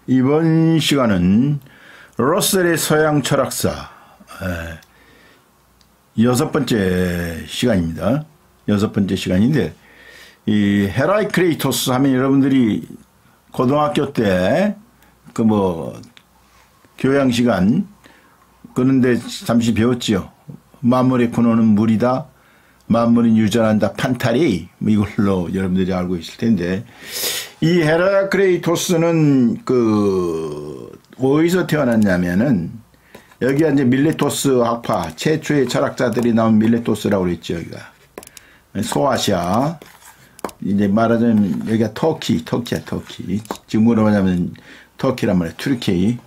이번 시간은 러셀의 서양 철학사 여섯 번째 시간입니다. 여섯 번째 시간인데, 이 헤라이크레이토스 하면 여러분들이 고등학교 때 교양 시간 그런데 잠시 배웠지요. 만물의 근원은 물이다. 만물은 유전한다. 판타리. 이걸로 여러분들이 알고 있을 텐데, 이 헤라크레이토스는 어디서 태어났냐면은, 여기가 이제 밀레토스 학파, 최초의 철학자들이 나온 밀레토스라고 그랬죠, 여기가. 소아시아. 이제 말하자면, 여기가 터키야, 터키. 지금으로 말하면 터키란 말이에요. 튀르키예,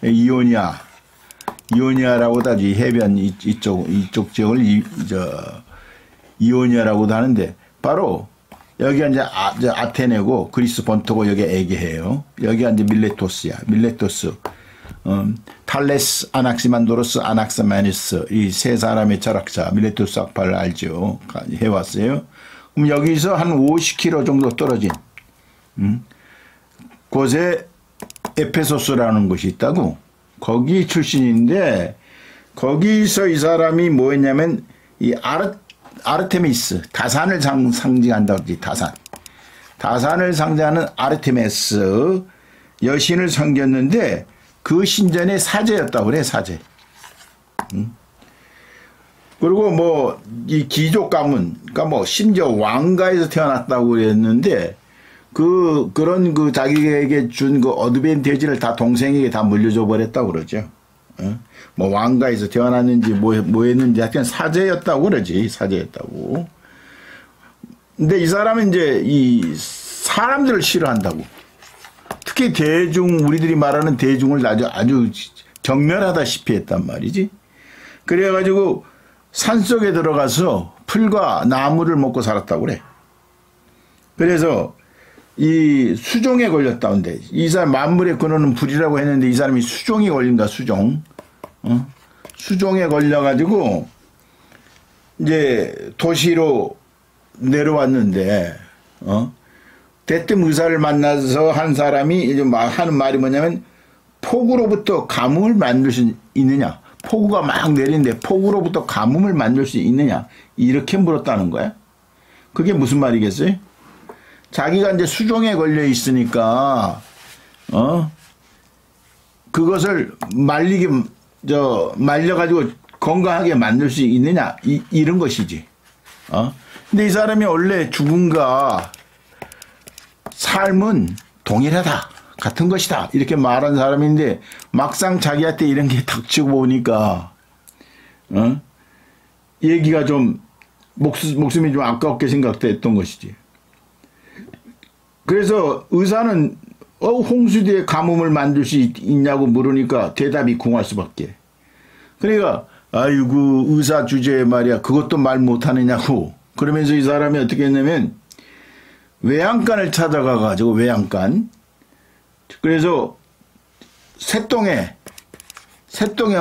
이오니아라고도 하지. 해변 이쪽 지역을 이오니아라고도 하는데, 바로 여기가 이제 아테네고 그리스 본토고 여기 에게해요. 여기가 이제 밀레토스야. 밀레토스. 탈레스, 아낙시만도로스, 아낙사마니스, 이 세 사람의 철학자, 밀레토스 학파를 알죠. 해왔어요. 그럼 여기서 한 50km 정도 떨어진, 곳에 에페소스라는 곳이 있다고. 거기 출신인데, 거기서 이 사람이 뭐 했냐면, 이 아르테미스, 다산을 상징한다고 그러지, 다산. 다산을 상징하는 아르테미스 여신을 섬겼는데, 그 신전의 사제였다고 그래, 사제. 그리고 이 귀족 가문, 그러니까 심지어 왕가에서 태어났다고 그랬는데, 그런 자기에게 준 어드밴티지를 다 동생에게 다 물려줘 버렸다고 그러죠. 왕가에서 태어났는지 뭐 했는지 하여튼 사제였다고 그러지, 사제였다고. 근데 이 사람은 이제 이 사람들을 싫어한다고. 특히 우리들이 말하는 대중을 아주 경멸하다시피 했단 말이지. 그래가지고 산속에 들어가서 풀과 나무를 먹고 살았다고 그래. 그래서 이 수종에 걸렸다는데, 이 사람 만물의 근원은 불이라고 했는데 이 사람이 수종에 걸린다, 수종. 수종에 걸려가지고 이제 도시로 내려왔는데, 대뜸 의사를 만나서 한 사람이 이제 하는 말이 뭐냐면, 폭우로부터 가뭄을 만들 수 있느냐? 폭우가 막 내리는데 폭우로부터 가뭄을 만들 수 있느냐? 이렇게 물었다는 거야. 그게 무슨 말이겠어요? 자기가 이제 수종에 걸려 있으니까, 그것을 말려가지고 건강하게 만들 수 있느냐? 이런 것이지. 근데 이 사람이 원래 죽음과 삶은 동일하다. 같은 것이다. 이렇게 말한 사람인데, 막상 자기한테 이런 게 닥치고 보니까, 얘기가 좀, 목숨이 좀 아깝게 생각됐던 것이지. 그래서 의사는, 홍수 뒤에 가뭄을 만들 수 있냐고 물으니까 대답이 궁할 수밖에. 그러니까, 아이고, 의사 주제에 말이야. 그것도 말 못하느냐고. 그러면서 이 사람이 어떻게 했냐면, 외양간을 찾아가가지고, 외양간. 그래서 새똥에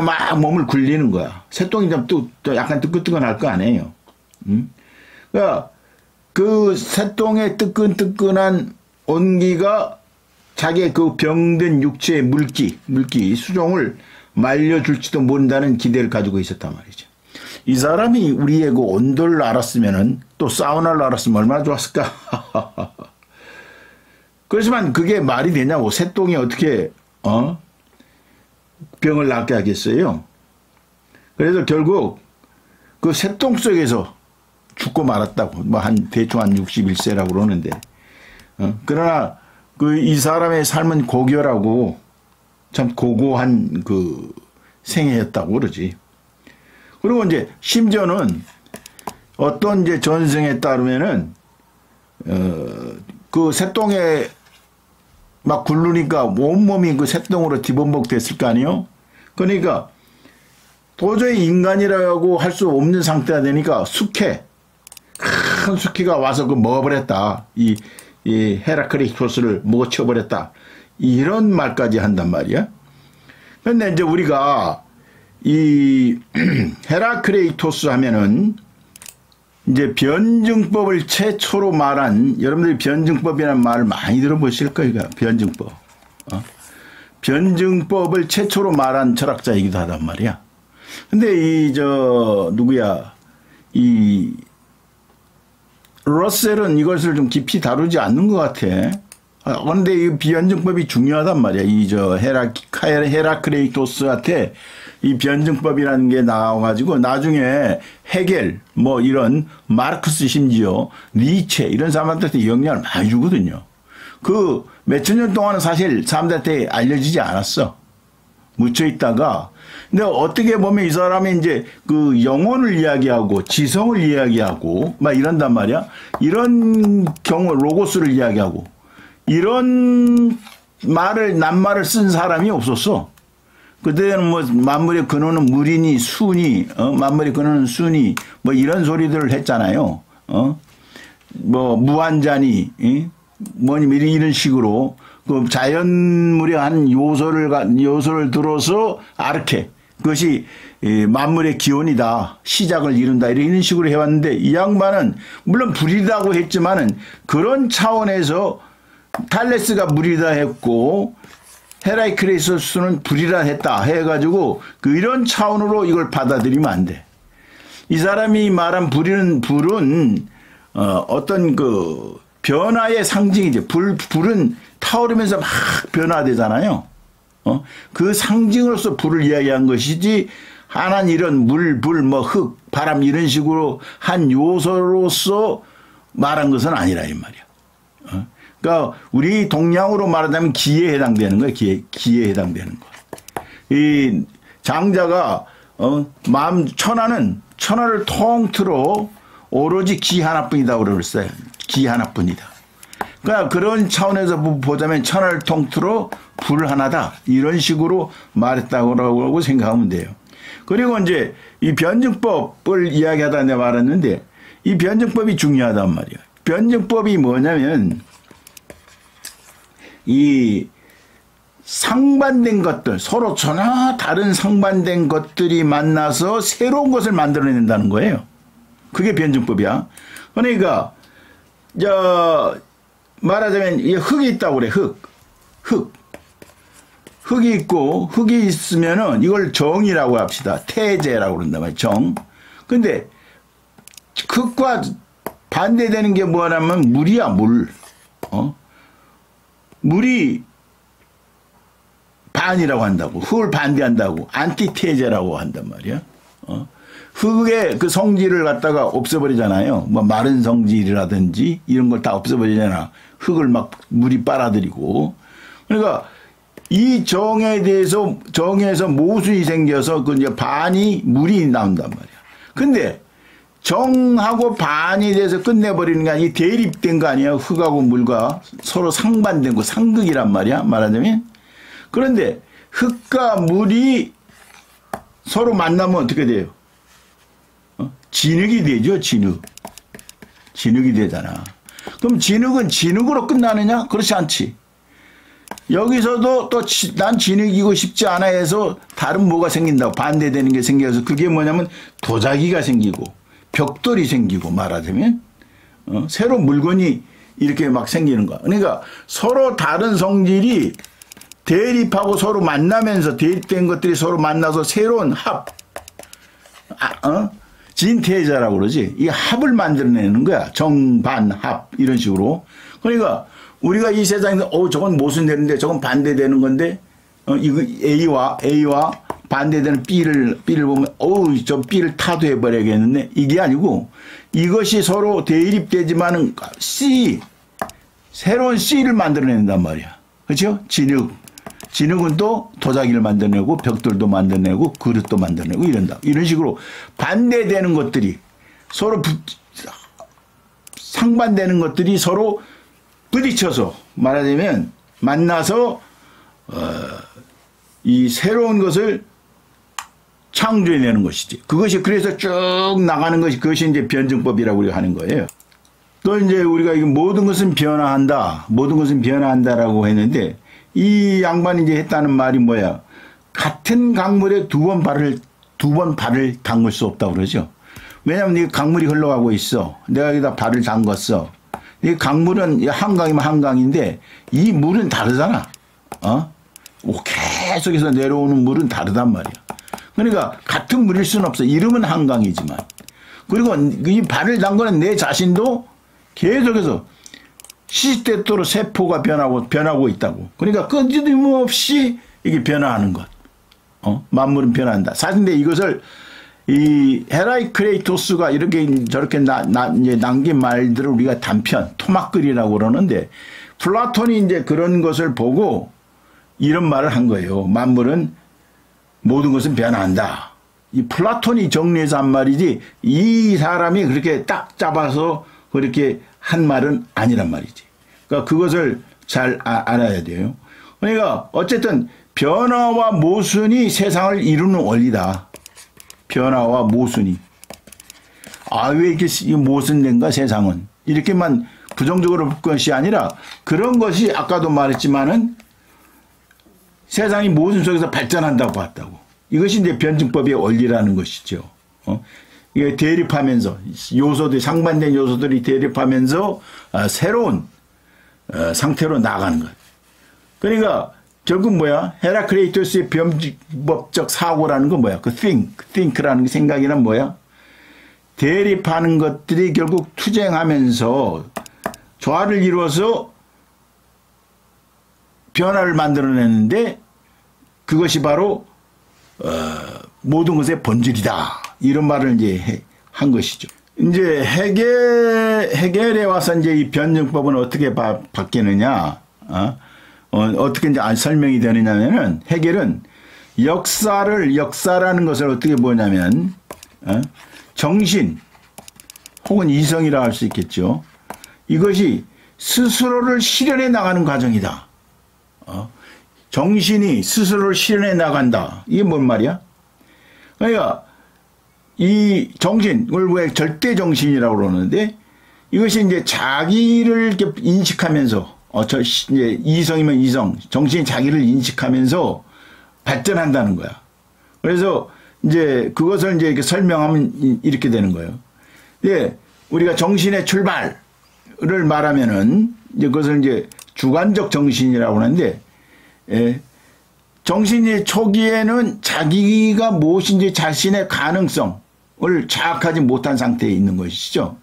막 몸을 굴리는 거야. 새똥이 또 약간 뜨끈뜨끈할 거 아니에요. 그러니까 그 새똥의 뜨끈뜨끈한 온기가 자기의 그 병든 육체의 물기, 수종을 말려줄지도 모른다는 기대를 가지고 있었단 말이죠. 이 사람이 우리의 그 온도를 알았으면은, 또 사우나를 알았으면 얼마나 좋았을까. 그렇지만 그게 말이 되냐고. 새똥이 어떻게 병을 낫게 하겠어요. 그래서 결국 그 새똥 속에서 죽고 말았다고. 대충 한 61세라고 그러는데, 그러나 이 사람의 삶은 고결하고 참 고고한 생애였다고 그러지. 그리고 이제 심지어는 어떤 이제 전승에 따르면은 그 새똥에 막 굴르니까 온몸이 그 새똥으로 뒤범벅 됐을 거 아니에요? 그러니까 도저히 인간이라고 할 수 없는 상태가 되니까 큰 숙회가 와서 먹어버렸다. 이 헤라크레이토스를 먹어쳐버렸다. 이런 말까지 한단 말이야. 근데 이제 우리가 이 헤라크레이토스 하면은 이제 변증법을 최초로 말한, 여러분들이 변증법이라는 말을 많이 들어보실 거예요. 변증법. 변증법을 최초로 말한 철학자이기도 하단 말이야. 근데 누구야, 러셀은 이것을 좀 깊이 다루지 않는 것 같아. 그런데 이 변증법이 중요하단 말이야. 헤라크레이토스한테 이 변증법이라는 게 나와가지고 나중에 헤겔, 뭐 이런 마르크스 심지어 니체 이런 사람들한테 영향을 많이 주거든요. 그 몇천 년 동안은 사실 사람들한테 알려지지 않았어. 묻혀 있다가. 근데 어떻게 보면 이 사람이 이제 그 영혼을 이야기하고 지성을 이야기하고 막 이런단 말이야. 이런 경우 로고스를 이야기하고 이런 낱말을 쓴 사람이 없었어. 그때는 뭐 만물의 근원은 물이니 수니, 만물의 근원은 수니, 뭐 이런 소리들을 했잖아요. 뭐 무한자니, 뭐니 이런 식으로 그 자연물의 한 요소를 들어서 아르케, 그것이 만물의 기원이다, 시작을 이룬다 이런 식으로 해왔는데 이 양반은 물론 불이라고 했지만은 그런 차원에서 탈레스가 물이다 했고 헤라이크레이토스는 불이라 했다 해가지고 이런 차원으로 이걸 받아들이면 안 돼. 이 사람이 말한 불은 어떤 그 변화의 상징이지. 불은 타오르면서 막 변화되잖아요. 그 상징으로서 불을 이야기한 것이지 하나는 이런 물, 불, 뭐 흙, 바람 이런 식으로 한 요소로서 말한 것은 아니라 이 말이야. 그러니까 우리 동양으로 말하자면 기에 해당되는 거야. 기에 해당되는 거. 이 장자가 천하를 통틀어 오로지 기 하나뿐이다 그랬어요. 기 하나뿐이다. 그러니까 그런 차원에서 보자면 천하를 통틀어 불 하나다 이런 식으로 말했다고 생각하면 돼요. 그리고 이제 이 변증법을 이야기하다 내가 말했는데 이 변증법이 중요하단 말이야. 변증법이 뭐냐면 이 상반된 것들, 서로 전혀 다른 상반된 것들이 만나서 새로운 것을 만들어낸다는 거예요. 그게 변증법이야. 그러니까 말하자면 이 흙이 있다고 그래. 흙이 있고 흙이 있으면은 이걸 정이라고 합시다. 태제라고 그런단 말이야. 정. 근데 흙과 반대되는 게 뭐냐면 물이야. 물. 물이 반이라고 한다고. 흙을 반대한다고. 안티테제라고 한단 말이야. 흙의 그 성질을 갖다가 없애버리잖아요. 뭐 마른 성질이라든지 이런 걸 다 없애버리잖아. 흙을 막 물이 빨아들이고. 그러니까 이 정에서 모순이 생겨서 그 이제 반이 물이 나온단 말이야. 근데 정하고 반이 돼서 끝내버리는 게 아니라 대립된 거 아니야. 흙하고 물과 서로 상반된 거, 상극이란 말이야. 말하자면. 그런데 흙과 물이 서로 만나면 어떻게 돼요? 진흙이 되죠. 진흙이 되잖아. 그럼 진흙은 진흙으로 끝나느냐? 그렇지 않지. 여기서도 또 난 진흙이고 싶지 않아 해서 다른 뭐가 생긴다고 반대되는 게 생겨서 그게 뭐냐면 도자기가 생기고 벽돌이 생기고 말하자면 새로운 물건이 이렇게 막 생기는 거야. 그러니까 서로 다른 성질이 대립하고 서로 만나면서 대립된 것들이 서로 만나서 새로운 합, 진태자라고 그러지. 이 합을 만들어내는 거야. 정반합 이런 식으로. 그러니까 우리가 이 세상에서 저건 모순되는데 저건 반대되는 건데 이거 A와 반대되는 B를 보면 저 B를 타도해 버려야겠는데 이게 아니고 이것이 서로 대립되지만은 새로운 C를 만들어낸단 말이야. 그렇죠? 진흙은 또 도자기를 만들어내고 벽돌도 만들어내고 그릇도 만들어내고 이런다. 이런 식으로 반대되는 것들이 서로 상반되는 것들이 서로 부딪혀서 말하자면 만나서 이 새로운 것을 창조해내는 것이지. 그것이 그래서 쭉 나가는 것이 그것이 이제 변증법이라고 우리가 하는 거예요. 또 이제 우리가 모든 것은 변화한다. 모든 것은 변화한다라고 했는데 이 양반이 이제 했다는 말이 뭐야? 같은 강물에 두 번 발을 담글 수 없다고 그러죠. 왜냐하면 이 강물이 흘러가고 있어. 내가 여기다 발을 담갔어. 이 강물은 한강이면 한강인데 이 물은 다르잖아. 계속해서 내려오는 물은 다르단 말이야. 그러니까 같은 물일 수는 없어. 이름은 한강이지만. 그리고 이 발을 담그는 내 자신도 계속해서 시시때때로 세포가 변하고 있다고. 그러니까 끊임없이 이게 변화하는 것. 만물은 변한다. 사실 근데 이것을 이 헤라이크레이토스가 이렇게 저렇게 이제 남긴 말들을 우리가 단편, 토막글이라고 그러는데 플라톤이 이제 그런 것을 보고 이런 말을 한 거예요. 만물은 모든 것은 변한다. 이 플라톤이 정리해서 한 말이지 이 사람이 그렇게 딱 잡아서 그렇게 한 말은 아니란 말이지. 그러니까 그것을 잘 알아야 돼요. 그러니까 어쨌든 변화와 모순이 세상을 이루는 원리다. 변화와 모순이. 왜 이렇게 모순된가 세상은. 이렇게만 부정적으로 볼 것이 아니라 그런 것이 아까도 말했지만은 세상이 모순 속에서 발전한다고 봤다고. 이것이 이제 변증법의 원리라는 것이죠. 이게 대립하면서 상반된 요소들이 대립하면서 새로운 상태로 나가는 것. 그러니까 결국 뭐야? 헤라크레이토스의 변증법적 사고라는 건 뭐야? 그 think라는 생각이란 뭐야? 대립하는 것들이 결국 투쟁하면서 조화를 이루어서 변화를 만들어내는데 그것이 바로 모든 것의 본질이다. 이런 말을 이제 한 것이죠. 이제 해결에 와서 이제 이 변증법은 어떻게 바뀌느냐? 어떻게 이제 설명이 되느냐면은 해결은 역사라는 것을 어떻게 보냐면 정신 혹은 이성이라 할 수 있겠죠. 이것이 스스로를 실현해 나가는 과정이다. 정신이 스스로를 실현해 나간다. 이게 뭔 말이야? 그러니까 이 정신을 왜 절대 정신이라고 그러는데 이것이 이제 자기를 이렇게 인식하면서 이제 이성이면 이성, 정신이 자기를 인식하면서 발전한다는 거야. 그래서 이제 그것을 이제 이렇게 설명하면 이렇게 되는 거예요. 예, 우리가 정신의 출발을 말하면은 이제 그것을 이제 주관적 정신이라고 하는데, 정신이 초기에는 자기가 무엇인지 자신의 가능성을 자각하지 못한 상태에 있는 것이죠.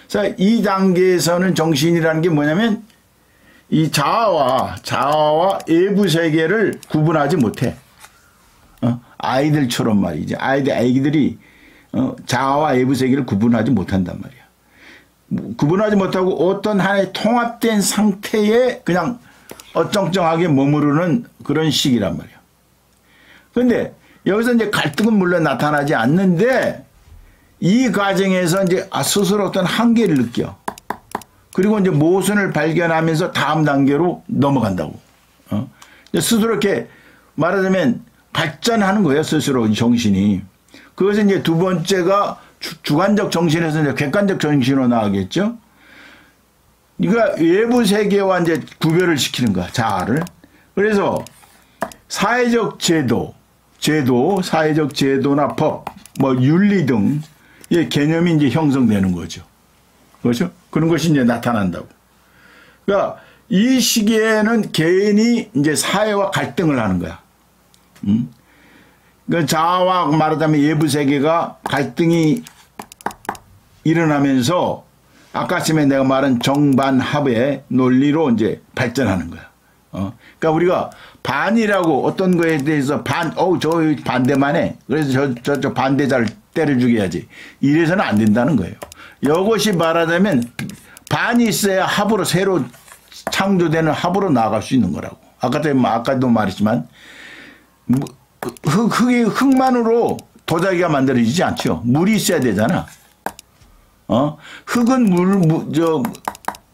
그래서 이 단계에서는 정신이라는 게 뭐냐면 이 자아와 외부 세계를 구분하지 못해. 아이들처럼 말이지. 아이들이 자아와 외부 세계를 구분하지 못한단 말이야. 구분하지 못하고 어떤 하나의 통합된 상태에 그냥 어쩡쩡하게 머무르는 그런 시기란 말이야. 그런데 여기서 이제 갈등은 물론 나타나지 않는데 이 과정에서 이제 스스로 어떤 한계를 느껴. 그리고 이제 모순을 발견하면서 다음 단계로 넘어간다고. 스스로 이렇게 말하자면 발전하는 거예요. 스스로 정신이. 그것은 이제 두 번째가 주관적 정신에서 이제 객관적 정신으로 나가겠죠. 이거 외부 세계와 이제 구별을 시키는 거야. 자아를. 그래서 사회적 제도, 사회적 제도나 법, 윤리 등 이 개념이 이제 형성되는 거죠. 그렇죠? 그런 것이 이제 나타난다고. 그러니까 이 시기에는 개인이 이제 사회와 갈등을 하는 거야. 그러니까 자아와 말하자면 외부 세계가 갈등이 일어나면서 아까쯤에 내가 말한 정반합의 논리로 이제 발전하는 거야. 그러니까 우리가 반이라고 어떤 거에 대해서 저 반대만 해. 그래서 저 반대자를 때려 죽여야지. 이래서는 안 된다는 거예요. 이것이 말하자면 반이 있어야 합으로 새로 창조되는 합으로 나아갈 수 있는 거라고. 아까도 말했지만 흙만으로 도자기가 만들어지지 않죠. 물이 있어야 되잖아. 흙은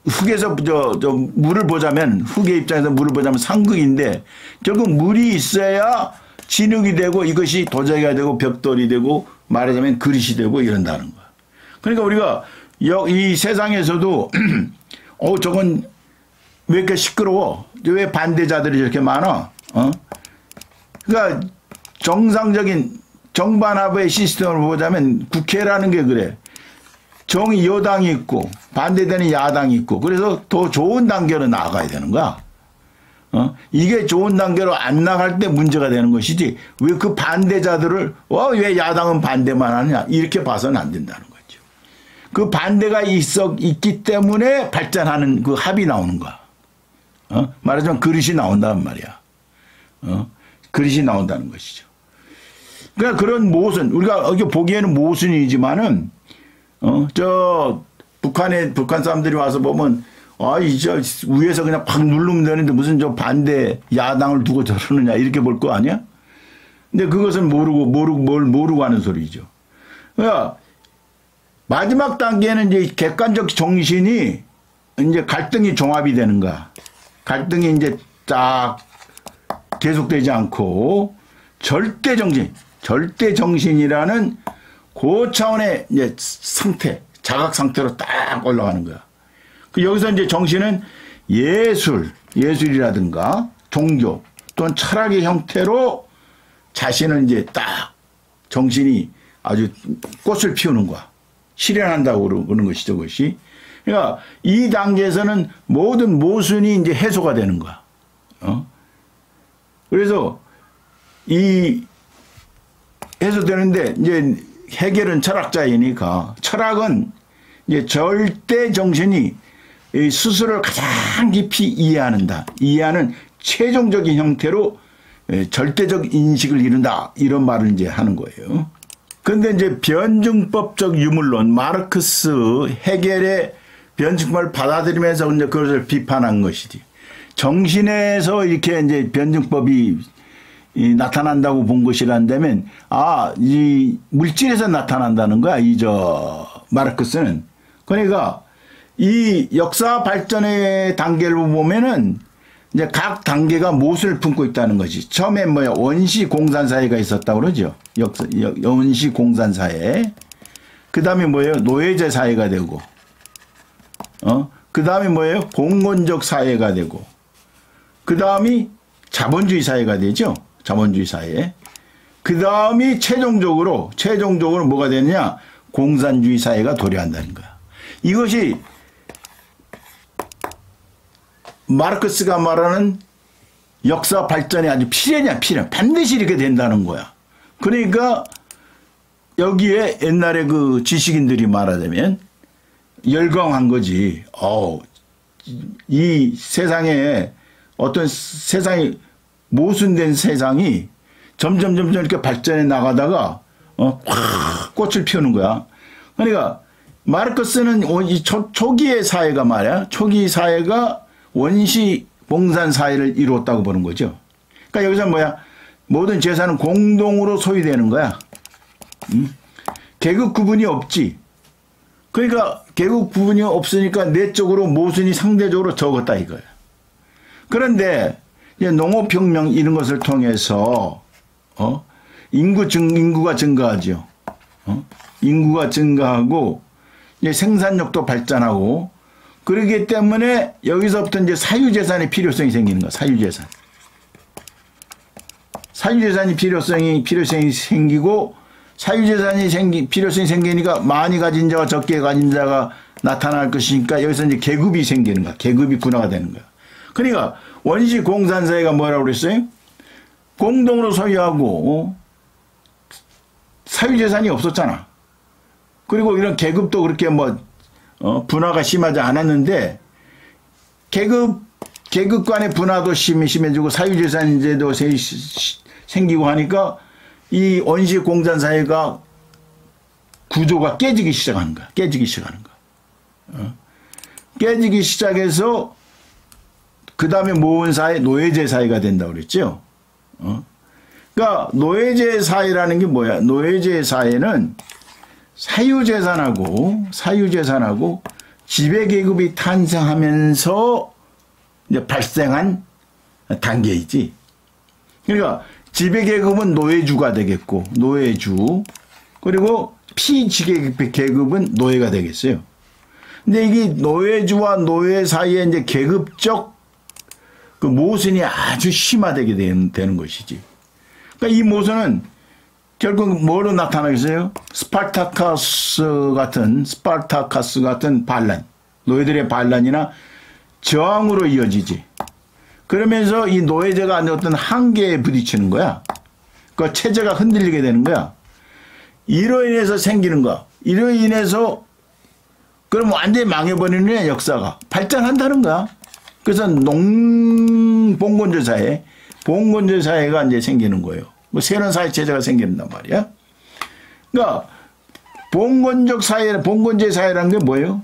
흙에서 물을 보자면 흙의 입장에서 물을 보자면 상극인데 결국 물이 있어야 진흙이 되고 이것이 도자기가 되고 벽돌이 되고 말하자면 그릇이 되고 이런다는 거야. 그러니까 우리가 이 세상에서도 저건 왜 이렇게 시끄러워? 왜 반대자들이 이렇게 많아? 그러니까 정상적인 정반합의 시스템을 보자면 국회라는 게 그래. 여당이 있고 반대되는 야당이 있고 그래서 더 좋은 단계로 나아가야 되는 거야. 이게 좋은 단계로 안 나갈 때 문제가 되는 것이지 왜 그 반대자들을 왜 야당은 반대만 하느냐 이렇게 봐서는 안 된다는 거죠. 그 반대가 있기 때문에 발전하는 그 합이 나오는 거야. 말하자면 그릇이 나온다는 말이야. 그릇이 나온다는 것이죠. 그러니까 그런 모순, 우리가 보기에는 모순이지만은, 북한 사람들이 와서 보면, 위에서 그냥 팍 누르면 되는데 무슨 반대 야당을 두고 저러느냐, 이렇게 볼 거 아니야? 근데 그것은 모르고 하는 소리죠. 그러니까, 마지막 단계는 이제 객관적 정신이 이제 갈등이 종합이 되는 거야. 갈등이 이제 딱 계속되지 않고, 절대 정신이라는 고차원의 이제 상태, 자각 상태로 딱 올라가는 거야. 여기서 이제 정신은 예술이라든가 종교 또는 철학의 형태로 자신을 이제 딱 정신이 아주 꽃을 피우는 거야. 실현한다고 그러는 것이죠, 그것이. 그러니까 이 단계에서는 모든 모순이 이제 해소가 되는 거야. 그래서 해소되는데 이제 해결은 철학자이니까 철학은 이제 절대 정신이 스스로를 가장 깊이 이해하는 최종적인 형태로 절대적 인식을 이룬다 이런 말을 이제 하는 거예요. 그런데 이제 변증법적 유물론 마르크스 해겔의 변증법을 받아들이면서 이제 그것을 비판한 것이지. 정신에서 이렇게 이제 변증법이 나타난다고 본 것이란다면, 이 물질에서 나타난다는 거야, 마르크스는. 그러니까, 이 역사 발전의 단계를 보면은, 이제 각 단계가 무엇을 품고 있다는 것이. 처음에 원시 공산사회가 있었다고 그러죠. 원시 공산사회. 그 다음에 노예제 사회가 되고, 그 다음에 공건적 사회가 되고, 그 다음이 자본주의 사회가 되죠. 자본주의 사회. 그 다음이 최종적으로 뭐가 되느냐? 공산주의 사회가 도래한다는 거야. 이것이 마르크스가 말하는 역사 발전이 아주 필연. 반드시 이렇게 된다는 거야. 그러니까 여기에 옛날에 그 지식인들이 말하자면 열광한 거지. 이 세상에 어떤 세상이 모순된 세상이 점점 이렇게 발전해 나가다가 확 꽃을 피우는 거야. 그러니까 마르크스는 이 초기의 사회가 말이야. 초기 사회가 원시 공산 사회를 이루었다고 보는 거죠. 그러니까 여기서 모든 재산은 공동으로 소유되는 거야. 계급 구분이 없지. 그러니까 계급 구분이 없으니까 내적으로 모순이 상대적으로 적었다 이거야. 그런데 이제 농업혁명 이런 것을 통해서 인구가 증가하죠. 인구가 증가하고 이제 생산력도 발전하고 그러기 때문에 여기서부터 이제 사유재산의 필요성이 생기는 거야. 사유재산이 필요성이 생기고 사유재산이 필요성이 생기니까 많이 가진 자와 적게 가진 자가 나타날 것이니까 여기서 이제 계급이 생기는 거야. 계급이 분화가 되는 거야. 그러니까 원시 공산사회가 뭐라고 그랬어요? 공동으로 소유하고 사유재산이 없었잖아. 그리고 이런 계급도 그렇게 분화가 심하지 않았는데 계급 간의 분화도 심해지고 사유재산제도 생기고 하니까 이 원시 공산사회가 구조가 깨지기 시작하는 거야. 깨지기 시작해서 그 다음에 모은 사회, 노예제 사회가 된다고 그랬죠. 그러니까 노예제 사회라는 게 뭐야? 노예제 사회는 사유재산하고 지배계급이 탄생하면서 이제 발생한 단계이지. 그러니까 지배계급은 노예주가 되겠고, 노예주. 그리고 피지배계급은 노예가 되겠어요. 근데 이게 노예주와 노예 사이에 이제 계급적 그 모순이 아주 심화되게 되는 것이지. 그러니까 이 모순은 결국 뭐로 나타나겠어요? 스파르타카스 같은 반란, 노예들의 반란이나 저항으로 이어지지. 그러면서 이 노예제가 어떤 한계에 부딪히는 거야. 그 체제가 흔들리게 되는 거야. 이로 인해서 생기는 거야. 이로 인해서 그럼 완전히 망해버리는 역사가 발전한다는 거야. 그래서 봉건조 사회, 봉건조 사회가 이제 생기는 거예요. 뭐 새로운 사회 체제가 생긴단 말이야. 그러니까 봉건적 사회, 봉건제 사회라는 게 뭐예요?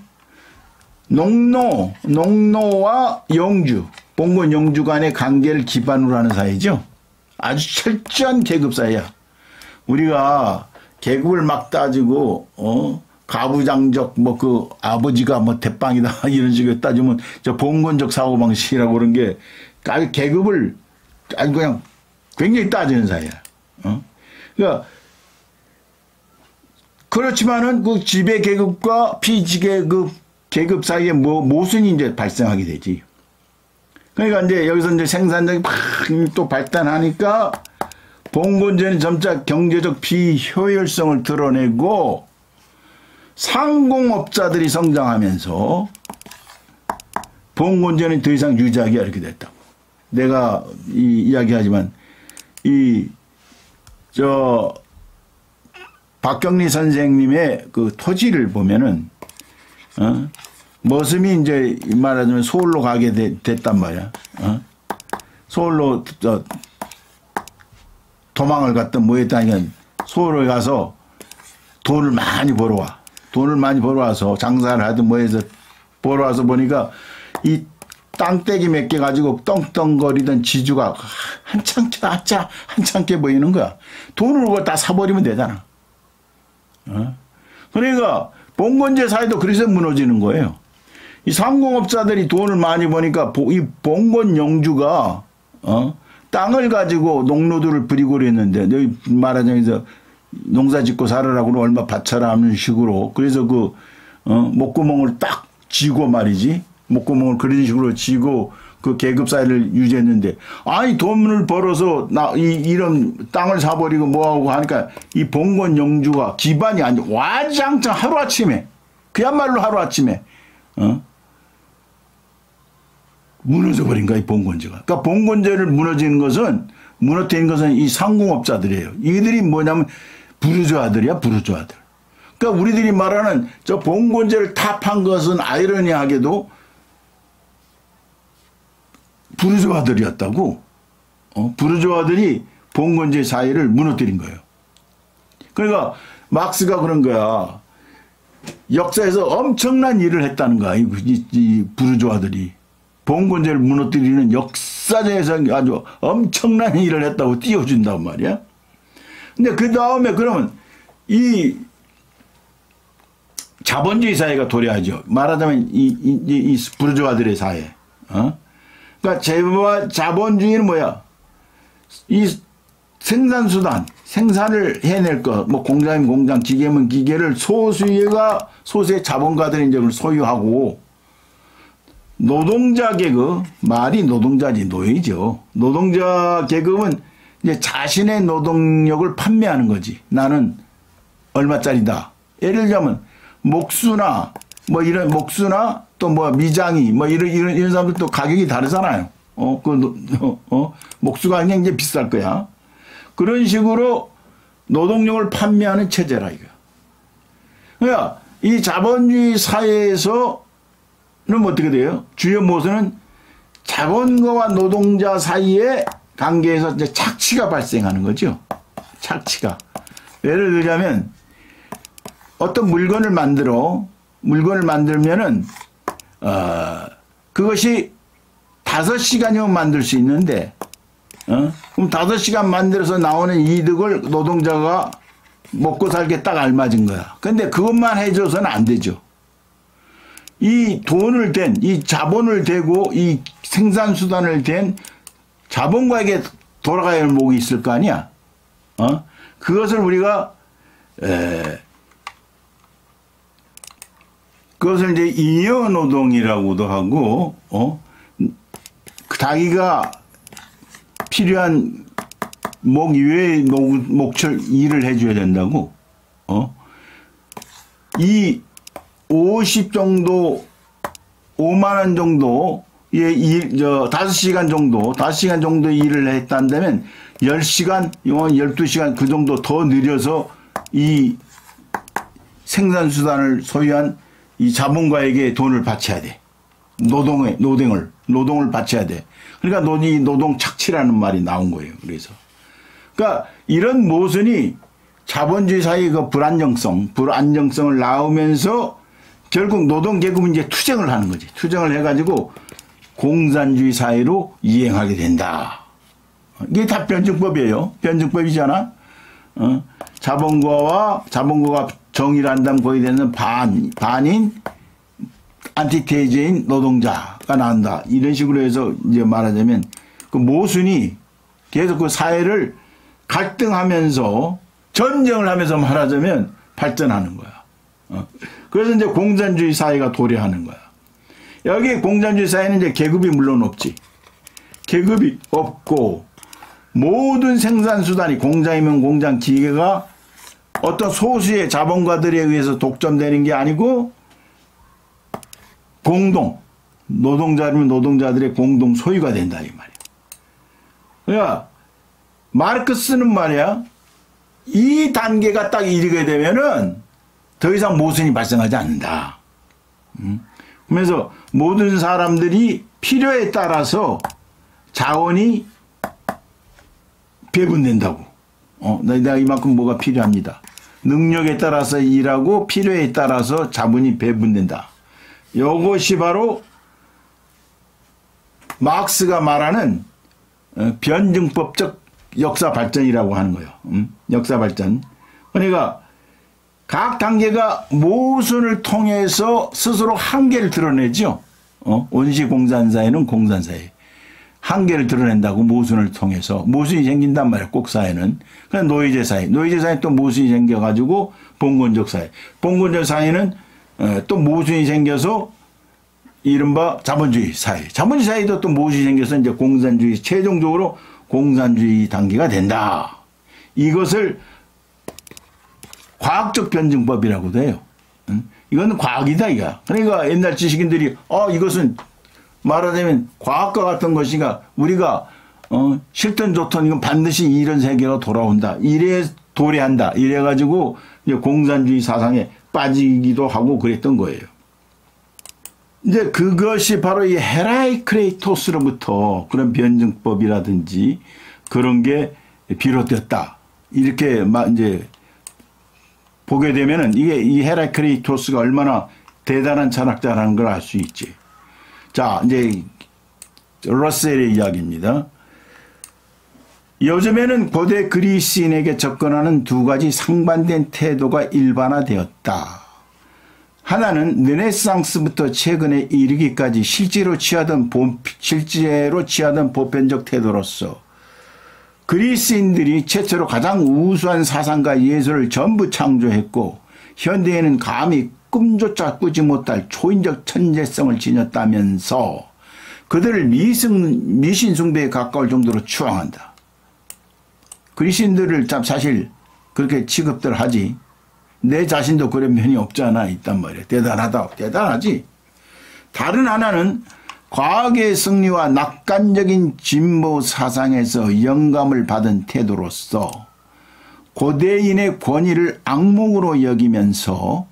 농노와 영주, 봉건 영주 간의 관계를 기반으로 하는 사회죠. 아주 철저한 계급 사회야. 우리가 계급을 막 따지고 가부장적 뭐 그 아버지가 뭐 대빵이다 이런 식으로 따지면 저 봉건적 사고방식이라고 그런 게 아주 계급을 아주 그냥 굉장히 따지는 사회야. 그러니까 그렇지만은 그 지배 계급과 피지계급 계급 사이에 모순이 이제 발생하게 되지. 그러니까 이제 여기서 이제 생산력이 막 또 발달하니까 봉건제는 점차 경제적 비효율성을 드러내고 상공업자들이 성장하면서 봉건제는 더 이상 유지하기 어렵게 됐다. 내가 이야기하지만 박경리 선생님의 그 토지를 보면은 머슴이 이제 말하자면 서울로 가게 됐단 말이야. 서울로 도망을 갔던 뭐 했다니까 서울에 가서 돈을 많이 벌어와. 돈을 많이 벌어와서 장사를 하든 뭐 해서 벌어와서 보니까 이 땅떼기 몇 개 가지고 떵떵거리던 지주가 한창게 보이는 거야. 돈을 다 사버리면 되잖아. 그러니까 봉건제 사회도 그래서 무너지는 거예요. 이 상공업자들이 돈을 많이 버니까 이 봉건 영주가 땅을 가지고 농노들을 부리고 그랬는데 너희 말하자면 농사 짓고 살으라고 얼마 바쳐라 하는 식으로 그래서 그 목구멍을 딱 쥐고 말이지 목구멍을 그런 식으로 쥐고 그 계급 사회를 유지했는데 아니 돈을 벌어서 이런 땅을 사버리고 뭐하고 하니까 이 봉건 영주가 기반이 와장창 하루아침에 그야말로 하루아침에 무너져버린 거야 이 봉건제가. 그러니까 봉건제를 무너뜨린 것은 이 상공업자들이에요. 이들이 뭐냐면 부르주아들이야 부르주아들. 그러니까 우리들이 말하는 저 봉건제를 타판 것은 아이러니하게도 부르주아들이었다고. 부르주아들이 봉건제 사회를 무너뜨린 거예요. 그러니까 막스가 그런 거야. 역사에서 엄청난 일을 했다는 거야. 이 부르주아들이. 봉건제를 무너뜨리는 역사적에서 아주 엄청난 일을 했다고 띄워준단 말이야. 근데 그 다음에 그러면 이 자본주의 사회가 도래하죠. 말하자면 이 부르주아들의 사회. 그러니까 자본주의는 뭐야? 이 생산수단, 생산을 해낼 것, 뭐 공장이면 공장, 기계면 기계를 소수의 자본가들이 이제 소유하고 노동자 계급, 말이 노동자지 노예죠. 노동자 계급은 이제 자신의 노동력을 판매하는 거지. 나는 얼마짜리다. 예를 들자면 목수나 또 뭐 미장이 뭐 이런 사람들도 가격이 다르잖아요. 목수가 굉장히 비쌀 거야. 그런 식으로 노동력을 판매하는 체제라 이거. 그러니까 이 자본주의 사회에서는 어떻게 돼요? 주요 모순은 자본가와 노동자 사이의 관계에서 이제 착취가 발생하는 거죠. 착취가. 예를 들자면 어떤 물건을 만들면은 그것이 5시간이면 만들 수 있는데 그럼 5시간 만들어서 나오는 이득을 노동자가 먹고 살게 딱 알맞은 거야. 근데 그것만 해줘서는 안 되죠. 이 돈을 댄, 이 자본을 대고 이 생산수단을 댄 자본가에게 돌아가야 할 목이 있을 거 아니야. 그것을 우리가 그것을 이제 잉여노동이라고도 하고 자기가 필요한 목 이외의 목철 일을 해줘야 된다고. 이 50 정도 5만 원 정도 5시간 정도 일을 했다면 10시간, 12시간 그 정도 더 느려서 이 생산수단을 소유한 이 자본가에게 돈을 바쳐야 돼. 노동을 바쳐야 돼. 그러니까 이 노동 착취라는 말이 나온 거예요. 그러니까 이런 모순이 자본주의 사회의 그 불안정성을 낳으면서 결국 노동계급은 이제 투쟁을 하는 거지. 투쟁을 해가지고 공산주의 사회로 이행하게 된다. 이게 다 변증법이에요. 변증법이잖아. 자본가가 정의를 한다면 거기에 대해서 반인 안티테이제인 노동자가 나온다. 이런 식으로 해서 이제 말하자면 그 모순이 계속 그 사회를 갈등하면서 전쟁을 하면서 말하자면 발전하는 거야. 그래서 이제 공산주의 사회가 도래하는 거야. 여기 공산주의 사회는 이제 계급이 물론 없지. 계급이 없고 모든 생산수단이 공장이면 공장 기계가 어떤 소수의 자본가들에 의해서 독점되는 게 아니고 노동자면 노동자들의 공동 소유가 된다 이 말이야. 그러니까 마르크스는 말이야 이 단계가 딱 이르게 되면은 더 이상 모순이 발생하지 않는다. 그래서 모든 사람들이 필요에 따라서 자원이 배분된다고. 내가 이만큼 뭐가 필요합니다. 능력에 따라서 일하고 필요에 따라서 자본이 배분된다. 이것이 바로 마크스가 말하는 변증법적 역사 발전이라고 하는 거예요. 역사 발전. 그러니까 각 단계가 모순을 통해서 스스로 한계를 드러내죠. 원시 공산사회는 공산사회. 한계를 드러낸다고 모순을 통해서. 모순이 생긴단 말이에요. 꼭 사회는. 그냥 노예제 사회. 노예제 사회 또 모순이 생겨가지고 봉건적 사회. 봉건적 사회는 또 모순이 생겨서 이른바 자본주의 사회. 자본주의 사회도 또 모순이 생겨서 이제 공산주의, 최종적으로 공산주의 단계가 된다. 이것을 과학적 변증법이라고도 해요. 이건 과학이다, 이거. 그러니까 옛날 지식인들이, 이것은 말하자면 과학과 같은 것이가 우리가, 싫든 좋든 이건 반드시 이런 세계로 돌아온다. 이래 도래한다. 이래가지고 이제 공산주의 사상에 빠지기도 하고 그랬던 거예요. 이제 그것이 바로 이 헤라이크레이토스로부터 그런 변증법이라든지 그런 게 비롯됐다. 이렇게 이제 보게 되면은 이게 이 헤라이크레이토스가 얼마나 대단한 철학자라는 걸 알 수 있지. 자, 이제 러셀의 이야기입니다. 요즘에는 고대 그리스인에게 접근하는 두 가지 상반된 태도가 일반화되었다. 하나는 르네상스부터 최근에 이르기까지 실제로 취하던 보편적 태도로서 그리스인들이 최초로 가장 우수한 사상과 예술을 전부 창조했고 현대에는 감히 꿈조차 꾸지 못할 초인적 천재성을 지녔다면서 그들을 미신 숭배에 가까울 정도로 추앙한다. 그리스인들을 참 사실 그렇게 취급들 하지. 내 자신도 그런 면이 없지 않아 있단 말이야. 대단하지. 다른 하나는 과학의 승리와 낙관적인 진보 사상에서 영감을 받은 태도로서 고대인의 권위를 악몽으로 여기면서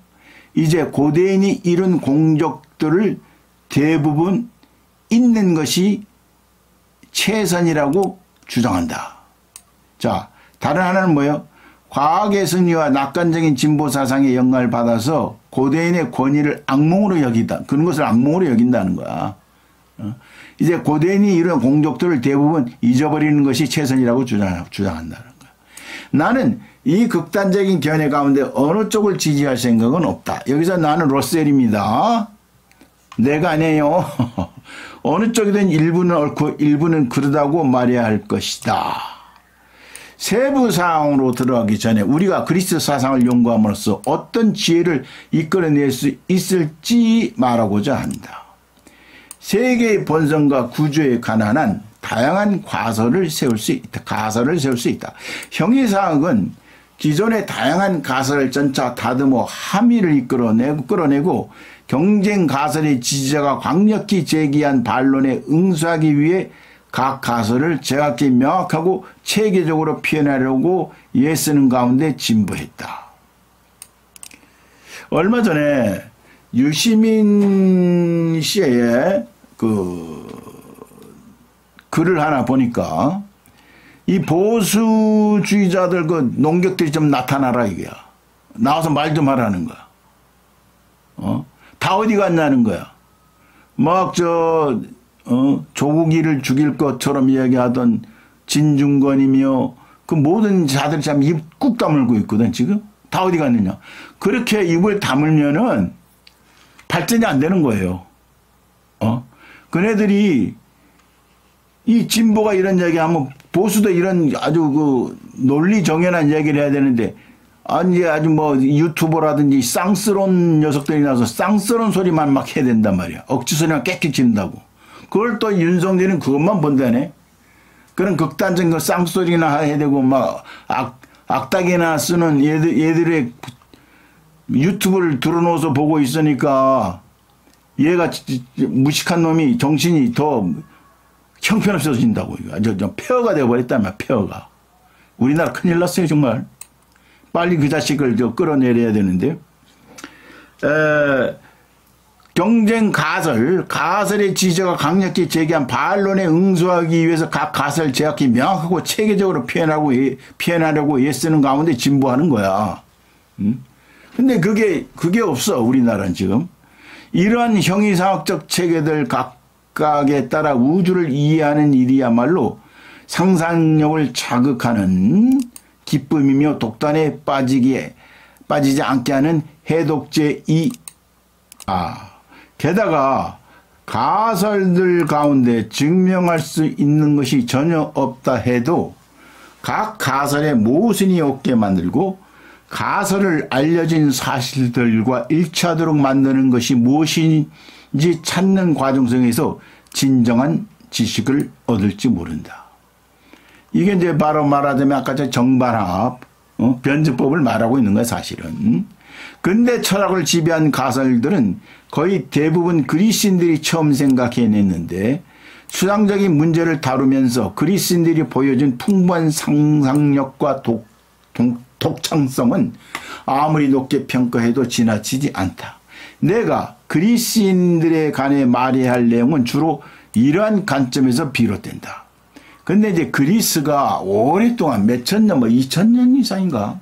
이제 고대인이 이룬 공적들을 대부분 있는 것이 최선이라고 주장한다. 자, 다른 하나는 뭐예요? 과학의 승리와 낙관적인 진보 사상의 영감을 받아서 고대인의 권위를 악몽으로 여기다. 그런 것을 악몽으로 여긴다는 거야. 이제 고대인이 이런 공적들을 대부분 잊어버리는 것이 최선이라고 주장한다는 거야. 나는 이 극단적인 견해 가운데 어느 쪽을 지지할 생각은 없다. 여기서 나는 러셀입니다. 내가 아니에요. 어느 쪽이든 일부는 옳고 일부는 그러다고 말해야 할 것이다. 세부 사항으로 들어가기 전에 우리가 그리스 사상을 연구함으로써 어떤 지혜를 이끌어낼 수 있을지 말하고자 한다. 세계의 본성과 구조에 관한 다양한 가설을 세울 수 있다. 형이사학은 기존의 다양한 가설을 전차 다듬어 함의를 끌어내고 경쟁 가설의 지지자가 강력히 제기한 반론에 응수하기 위해 각 가설을 정확히 명확하고 체계적으로 표현하려고 애쓰는 가운데 진보했다. 얼마 전에 유시민 씨의 글을 하나 보니까 이 보수주의자들 농객들이 좀 나타나라 이거야. 나와서 말 좀 하라는 거야. 다 어디 갔냐는 거야. 막 조국이를 죽일 것처럼 이야기하던 진중권이며 그 모든 자들이 참 입 꾹 다물고 있거든 지금. 다 어디 갔느냐. 그렇게 입을 다물면은 발전이 안 되는 거예요. 그네들이 이 진보가 이런 얘기하면 보수도 이런 아주 논리 정연한 얘기를 해야 되는데 아니 아주 유튜버라든지 쌍스러운 녀석들이 나서 쌍스러운 소리만 막 해야 된단 말이야. 억지 소리만 깨끗이 지른다고. 그걸 또 윤석열은 그것만 본다네. 그런 극단적인 쌍소리나 해야 되고 막 악닥이나 쓰는 얘들의 유튜브를 들어놓아서 보고 있으니까 얘가 무식한 놈이 정신이 더 형편없어진다고. 좀 폐허가 되어버렸단 말이야. 폐허가. 우리나라 큰일 났어요 정말. 빨리 그 자식을 끌어내려야 되는데. 경쟁 가설의 지지자가 강력히 제기한 반론에 응수하기 위해서 각 가설 제약이 명확하고 체계적으로 표현하려고 애쓰는 가운데 진보하는 거야. 근데 그게 없어 우리나라는 지금. 이러한 형이상학적 체계들 각각에 따라 우주를 이해하는 일이야말로 상상력을 자극하는 기쁨이며 독단에 빠지지 않게 하는 해독제이. 게다가 가설들 가운데 증명할 수 있는 것이 전혀 없다 해도 각 가설에 모순이 없게 만들고 가설을 알려진 사실들과 일치하도록 만드는 것이 무엇인지 찾는 과정 속에서 진정한 지식을 얻을지 모른다. 이게 이제 바로 말하자면 아까 저 정반합, 변증법을 말하고 있는 거야 사실은. 근대 철학을 지배한 가설들은 거의 대부분 그리스인들이 처음 생각해냈는데 추상적인 문제를 다루면서 그리스인들이 보여준 풍부한 상상력과 독창성은 아무리 높게 평가해도 지나치지 않다. 내가 그리스인들에 관해 말해야 할 내용은 주로 이러한 관점에서 비롯된다. 근데 이제 그리스가 오랫동안 몇천 년, 2000년 이상인가?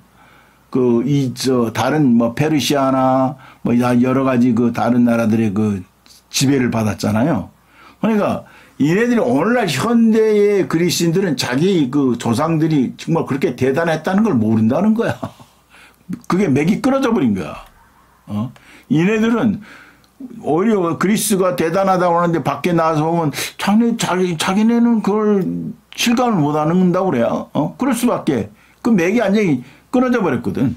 다른 페르시아나, 여러 가지 다른 나라들의 지배를 받았잖아요. 그러니까, 이네들이 오늘날 현대의 그리스인들은 자기 조상들이 정말 그렇게 대단했다는 걸 모른다는 거야. 그게 맥이 끊어져 버린 거야. 이네들은 오히려 그리스가 대단하다고 하는데 밖에 나와서 보면 자기네는 그걸 실감을 못 한다고 그래요. 그럴 수밖에. 그 맥이 완전히 끊어져 버렸거든.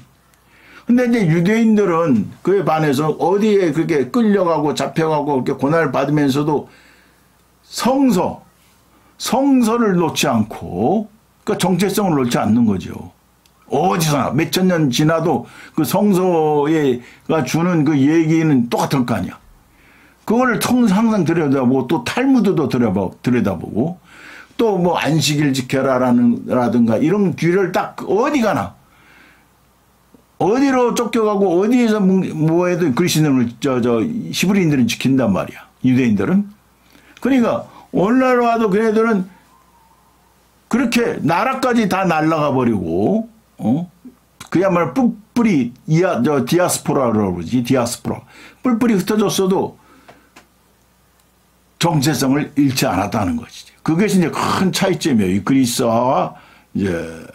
근데 이제 유대인들은 그에 반해서 어디에 그렇게 끌려가고 잡혀가고 그렇게 고난을 받으면서도 성서를 놓지 않고 그 정체성을 놓지 않는 거죠. 어디서나 몇천 년 지나도 그 성서가 주는 그 얘기는 똑같을 거 아니야. 그거를 항상 들여다보고 또 탈무드도 들여다보고 또 안식일 지켜라라든가 이런 규례를 딱 어디 가나 어디로 쫓겨가고 어디에서 뭐해도 그리스인들은 히브리인들은 지킨단 말이야. 유대인들은. 그러니까 오늘날 와도 걔네들은 그렇게 나라까지 다 날아가 버리고 그야말로 뿔뿔이 디아스포라라고 그러지. 디아스포라. 뿔뿔이 흩어졌어도 정체성을 잃지 않았다는 것이지. 그것이 이제 큰 차이점이에요. 이 그리스와 이제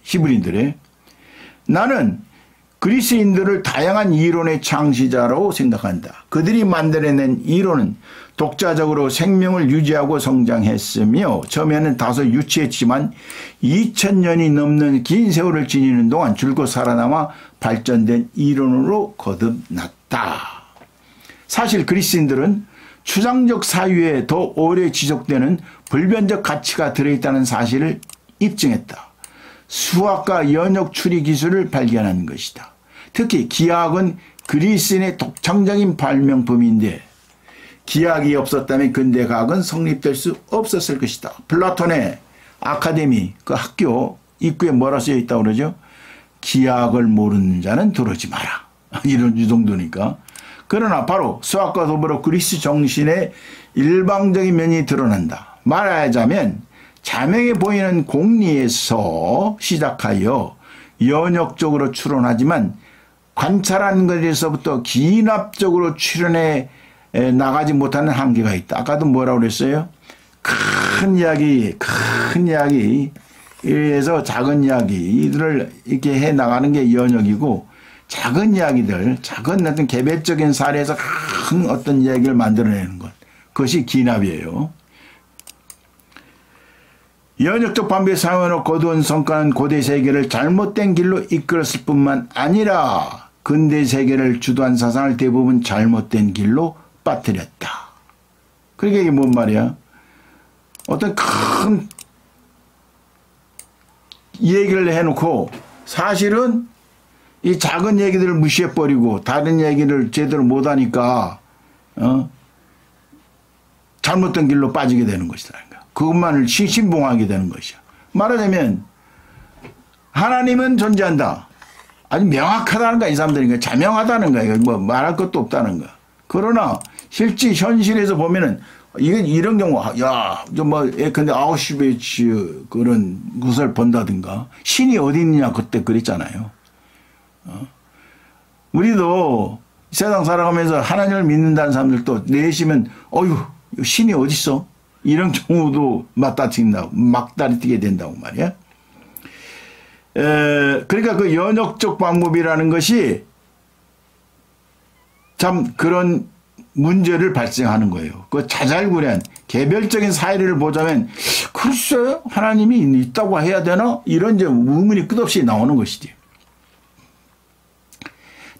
히브리인들의. 나는 그리스인들을 다양한 이론의 창시자로 생각한다. 그들이 만들어낸 이론은 독자적으로 생명을 유지하고 성장했으며 처음에는 다소 유치했지만 2000년이 넘는 긴 세월을 지니는 동안 줄곧 살아남아 발전된 이론으로 거듭났다. 사실 그리스인들은 추상적 사유에 더 오래 지속되는 불변적 가치가 들어있다는 사실을 입증했다. 수학과 연역 추리 기술을 발견한 것이다. 특히 기하학은 그리스인의 독창적인 발명품인데 기하학이 없었다면 근대과학은 성립될 수 없었을 것이다. 플라톤의 아카데미 그 학교 입구에 뭐라 쓰여 있다고 그러죠? 기하학을 모르는 자는 들어오지 마라. 이런 이 정도니까. 그러나 바로 수학과 더불어 그리스 정신의 일방적인 면이 드러난다. 말하자면 자명해 보이는 공리에서 시작하여 연역적으로 추론하지만 관찰하는 것에서부터 기납적으로 추론해 나가지 못하는 한계가 있다. 아까도 뭐라고 그랬어요? 큰 이야기에서 작은 이야기들을 이렇게 해 나가는 게 연역이고 작은 이야기들, 작은 어떤 개별적인 사례에서 큰 어떤 이야기를 만들어내는 것. 그것이 기납이에요. 연역적 반비에 사용하는 거두은 성과는 고대 세계를 잘못된 길로 이끌었을 뿐만 아니라 근대 세계를 주도한 사상을 대부분 잘못된 길로 빠뜨렸다. 그러니까 이게 뭔 말이야? 어떤 큰 얘기를 해놓고 사실은 이 작은 얘기들을 무시해버리고 다른 얘기를 제대로 못하니까 잘못된 길로 빠지게 되는 것이다. 그것만을 신봉하게 되는 것이야. 말하자면 하나님은 존재한다. 아주 명확하다는 거야. 이 사람들이 자명하다는 거야. 뭐 말할 것도 없다는 거야. 그러나 실제 현실에서 보면은 이런 경우 근데 아우슈비츠 그런 것을 본다든가 신이 어디 있느냐 그때 그랬잖아요. 우리도 세상 살아가면서 하나님을 믿는다는 사람들도 내시면 어휴 신이 어디 있어? 이런 경우도 막다리 뛰게 된다고 말이야. 그러니까 그 연역적 방법이라는 것이 참 그런 문제를 발생하는 거예요. 그 자잘구레한 개별적인 사례를 보자면 글쎄 하나님이 있다고 해야 되나? 이런 이제 의문이 끝없이 나오는 것이지.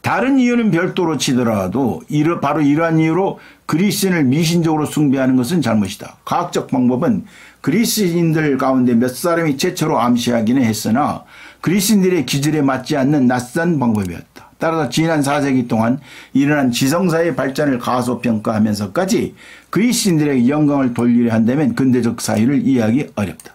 다른 이유는 별도로 치더라도 바로 이러한 이유로 그리스인을 미신적으로 숭배하는 것은 잘못이다. 과학적 방법은 그리스인들 가운데 몇 사람이 최초로 암시하기는 했으나 그리스인들의 기질에 맞지 않는 낯선 방법이었다. 따라서 지난 4세기 동안 일어난 지성사의 발전을 가소평가하면서까지 그리스인들에게 영광을 돌리려 한다면 근대적 사회를 이해하기 어렵다.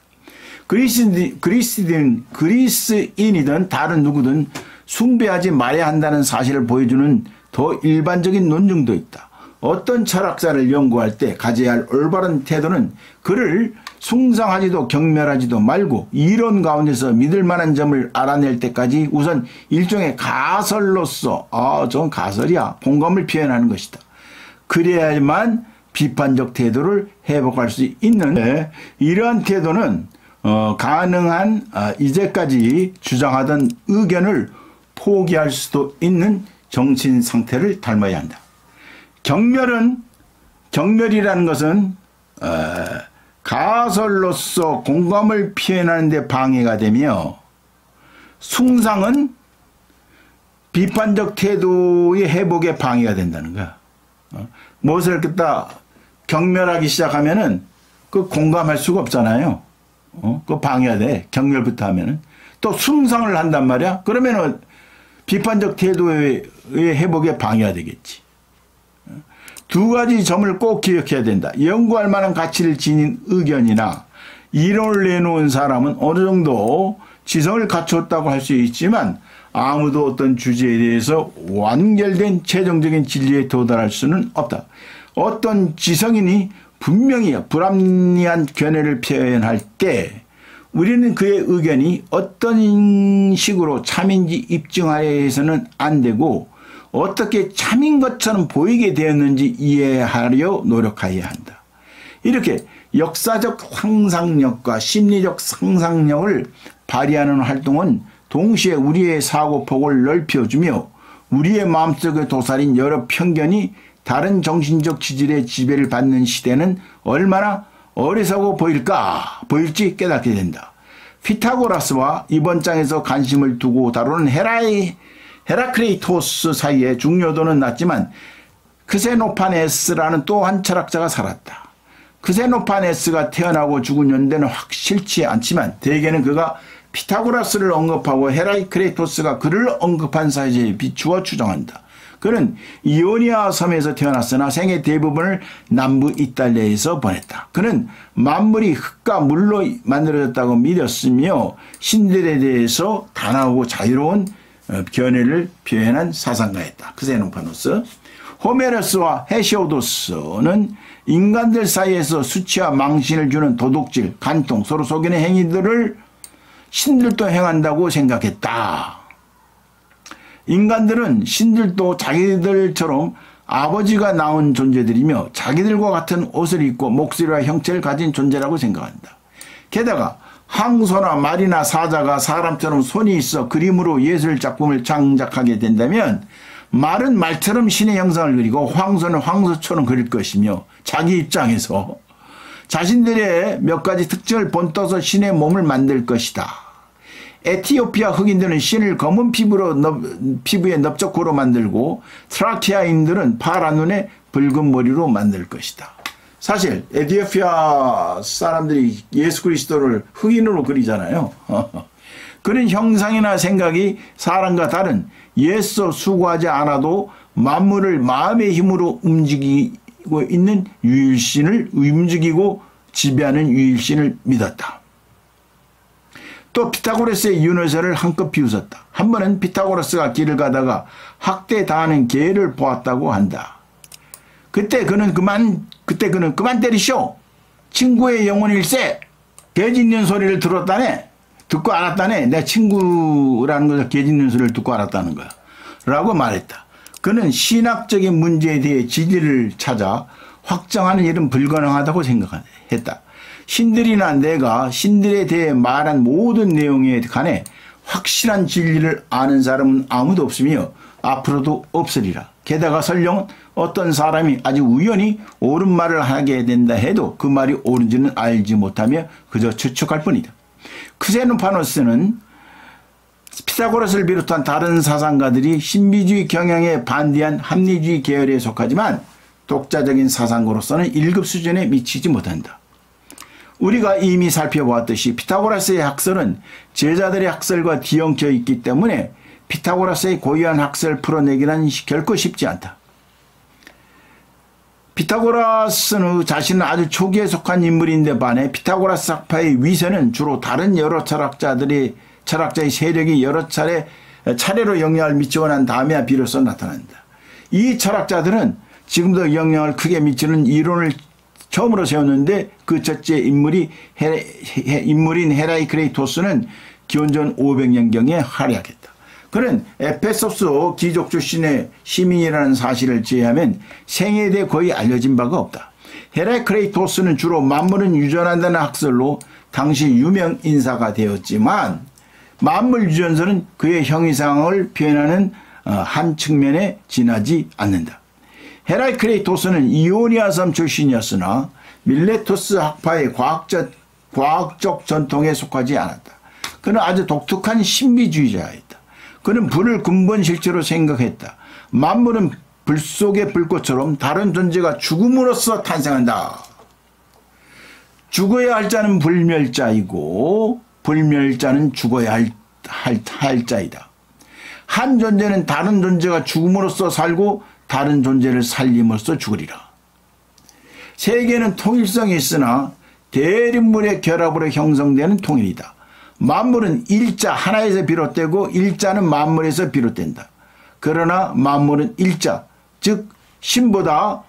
그리스인이든 다른 누구든 숭배하지 말아야 한다는 사실을 보여주는 더 일반적인 논증도 있다. 어떤 철학자를 연구할 때 가져야 할 올바른 태도는 그를 숭상하지도 경멸하지도 말고 이론 가운데서 믿을 만한 점을 알아낼 때까지 우선 일종의 가설로서 저건 가설이야 공감을 표현하는 것이다. 그래야만 비판적 태도를 회복할 수 있는 이러한 태도는 가능한 이제까지 주장하던 의견을 포기할 수도 있는 정신 상태를 닮아야 한다. 경멸이라는 것은 가설로서 공감을 표현하는 데 방해가 되며 숭상은 비판적 태도의 회복에 방해가 된다는 거야. 무엇을 갖다 경멸하기 시작하면은 그 공감할 수가 없잖아요. 그 방해가 돼. 경멸부터 하면은. 또 숭상을 한단 말이야. 그러면은 비판적 태도의 회복에 방해가 되겠지. 두 가지 점을 꼭 기억해야 된다. 연구할 만한 가치를 지닌 의견이나 이론을 내놓은 사람은 어느 정도 지성을 갖췄다고 할 수 있지만 아무도 어떤 주제에 대해서 완결된 최종적인 진리에 도달할 수는 없다. 어떤 지성인이 분명히 불합리한 견해를 표현할 때 우리는 그의 의견이 어떤 식으로 참인지 입증하려 해서는 안 되고 어떻게 참인 것처럼 보이게 되었는지 이해하려 노력해야 한다. 이렇게 역사적 상상력과 심리적 상상력을 발휘하는 활동은 동시에 우리의 사고폭을 넓혀주며 우리의 마음속에 도사린 여러 편견이 다른 정신적 지질의 지배를 받는 시대는 얼마나 어리석어 보일지 깨닫게 된다. 피타고라스와 이번 장에서 관심을 두고 다루는 헤라클레이토스 사이에 중요도는 낮지만 크세노파네스라는 또 한 철학자가 살았다. 크세노파네스가 태어나고 죽은 연대는 확실치 않지만 대개는 그가 피타고라스를 언급하고 헤라클레이토스가 그를 언급한 사이에 비추어 추정한다. 그는 이오니아 섬에서 태어났으나 생애 대부분을 남부 이탈리아에서 보냈다. 그는 만물이 흙과 물로 만들어졌다고 믿었으며 신들에 대해서 단호하고 자유로운 견해를 표현한 사상가였다. 크세노파노스. 호메로스와 헤시오도스는 인간들 사이에서 수치와 망신을 주는 도둑질, 간통, 서로 속이는 행위들을 신들도 행한다고 생각했다. 인간들은 신들도 자기들처럼 아버지가 낳은 존재들이며 자기들과 같은 옷을 입고 목소리와 형체를 가진 존재라고 생각한다. 게다가 황소나 말이나 사자가 사람처럼 손이 있어 그림으로 예술 작품을 창작하게 된다면 말은 말처럼 신의 형상을 그리고 황소는 황소처럼 그릴 것이며 자기 입장에서 자신들의 몇 가지 특징을 본떠서 신의 몸을 만들 것이다. 에티오피아 흑인들은 신을 검은 피부에 넓적고로 만들고 트라키아인들은 파란 눈에 붉은 머리로 만들 것이다. 사실 에티오피아 사람들이 예수 그리스도를 흑인으로 그리잖아요. 그런 형상이나 생각이 사람과 다른 예수 수고하지 않아도 만물을 마음의 힘으로 움직이고 있는 유일신을 움직이고 지배하는 유일신을 믿었다. 또 피타고라스의 윤회설을 한껏 비웃었다. 한 번은 피타고라스가 길을 가다가 학대당하는 개를 보았다고 한다. 그때 그는 그만 때리쇼. 친구의 영혼일세. 개 짖는 소리를 들었다네. 듣고 알았다네. 내 친구라는 것을 개 짖는 소리를 듣고 알았다는 거야. 라고 말했다. 그는 신학적인 문제에 대해 진리를 찾아 확정하는 일은 불가능하다고 생각했다. 신들이나 내가 신들에 대해 말한 모든 내용에 관해 확실한 진리를 아는 사람은 아무도 없으며 앞으로도 없으리라. 게다가 설령 어떤 사람이 아주 우연히 옳은 말을 하게 된다 해도 그 말이 옳은지는 알지 못하며 그저 추측할 뿐이다. 크세노파노스는 피타고라스를 비롯한 다른 사상가들이 신비주의 경향에 반대한 합리주의 계열에 속하지만 독자적인 사상가로서는 1급 수준에 미치지 못한다. 우리가 이미 살펴보았듯이 피타고라스의 학설은 제자들의 학설과 뒤엉켜 있기 때문에 피타고라스의 고유한 학설을 풀어내기는 결코 쉽지 않다. 피타고라스는 자신은 아주 초기에 속한 인물인데 반해 피타고라스 학파의 위세는 주로 다른 여러 철학자의 세력이 여러 차례로 영향을 미치고 난 다음에야 비로소 나타난다. 이 철학자들은 지금도 영향을 크게 미치는 이론을 처음으로 세웠는데 그 첫째 인물인 헤라이크레이토스는 기원전 500년경에 활약했다. 그는 에페소스 귀족 출신의 시민이라는 사실을 제외하면 생애에 대해 거의 알려진 바가 없다. 헤라이크레이토스는 주로 만물은 유전한다는 학설로 당시 유명 인사가 되었지만 만물 유전설은 그의 형이상을 표현하는 한 측면에 지나지 않는다. 헤라이크레이토스는 이오니아 섬 출신이었으나 밀레토스 학파의 과학적 전통에 속하지 않았다. 그는 아주 독특한 신비주의자였다. 그는 불을 근본 실체로 생각했다. 만물은 불 속의 불꽃처럼 다른 존재가 죽음으로써 탄생한다. 죽어야 할 자는 불멸자이고 불멸자는 죽어야 할 자이다. 한 존재는 다른 존재가 죽음으로써 살고 다른 존재를 살림으로써 죽으리라. 세계는 통일성이 있으나 대립물의 결합으로 형성되는 통일이다. 만물은 일자 하나에서 비롯되고 일자는 만물에서 비롯된다. 그러나 만물은 일자, 즉 신보다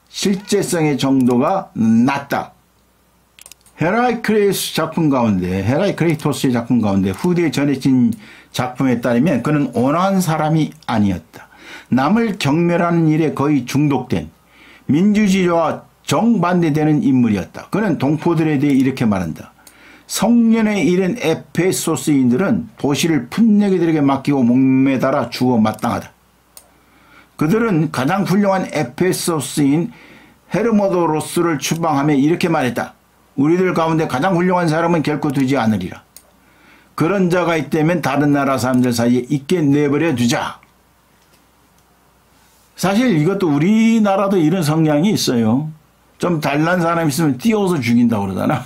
실제성의 정도가 낮다. 헤라이크레이토스의 작품 가운데 후대에 전해진 작품에 따르면 그는 온화한 사람이 아니었다. 남을 경멸하는 일에 거의 중독된 민주주의와 정반대되는 인물이었다. 그는 동포들에 대해 이렇게 말한다. 성년에 이른 에페소스인들은 도시를 풋내기들에게 맡기고 목매달아 죽어 마땅하다. 그들은 가장 훌륭한 에페소스인 헤르모도로스를 추방하며 이렇게 말했다. 우리들 가운데 가장 훌륭한 사람은 결코 되지 않으리라. 그런 자가 있다면 다른 나라 사람들 사이에 있게 내버려 두자. 사실 이것도 우리나라도 이런 성향이 있어요. 좀 잘난 사람 있으면 띄워서 죽인다고 그러잖아.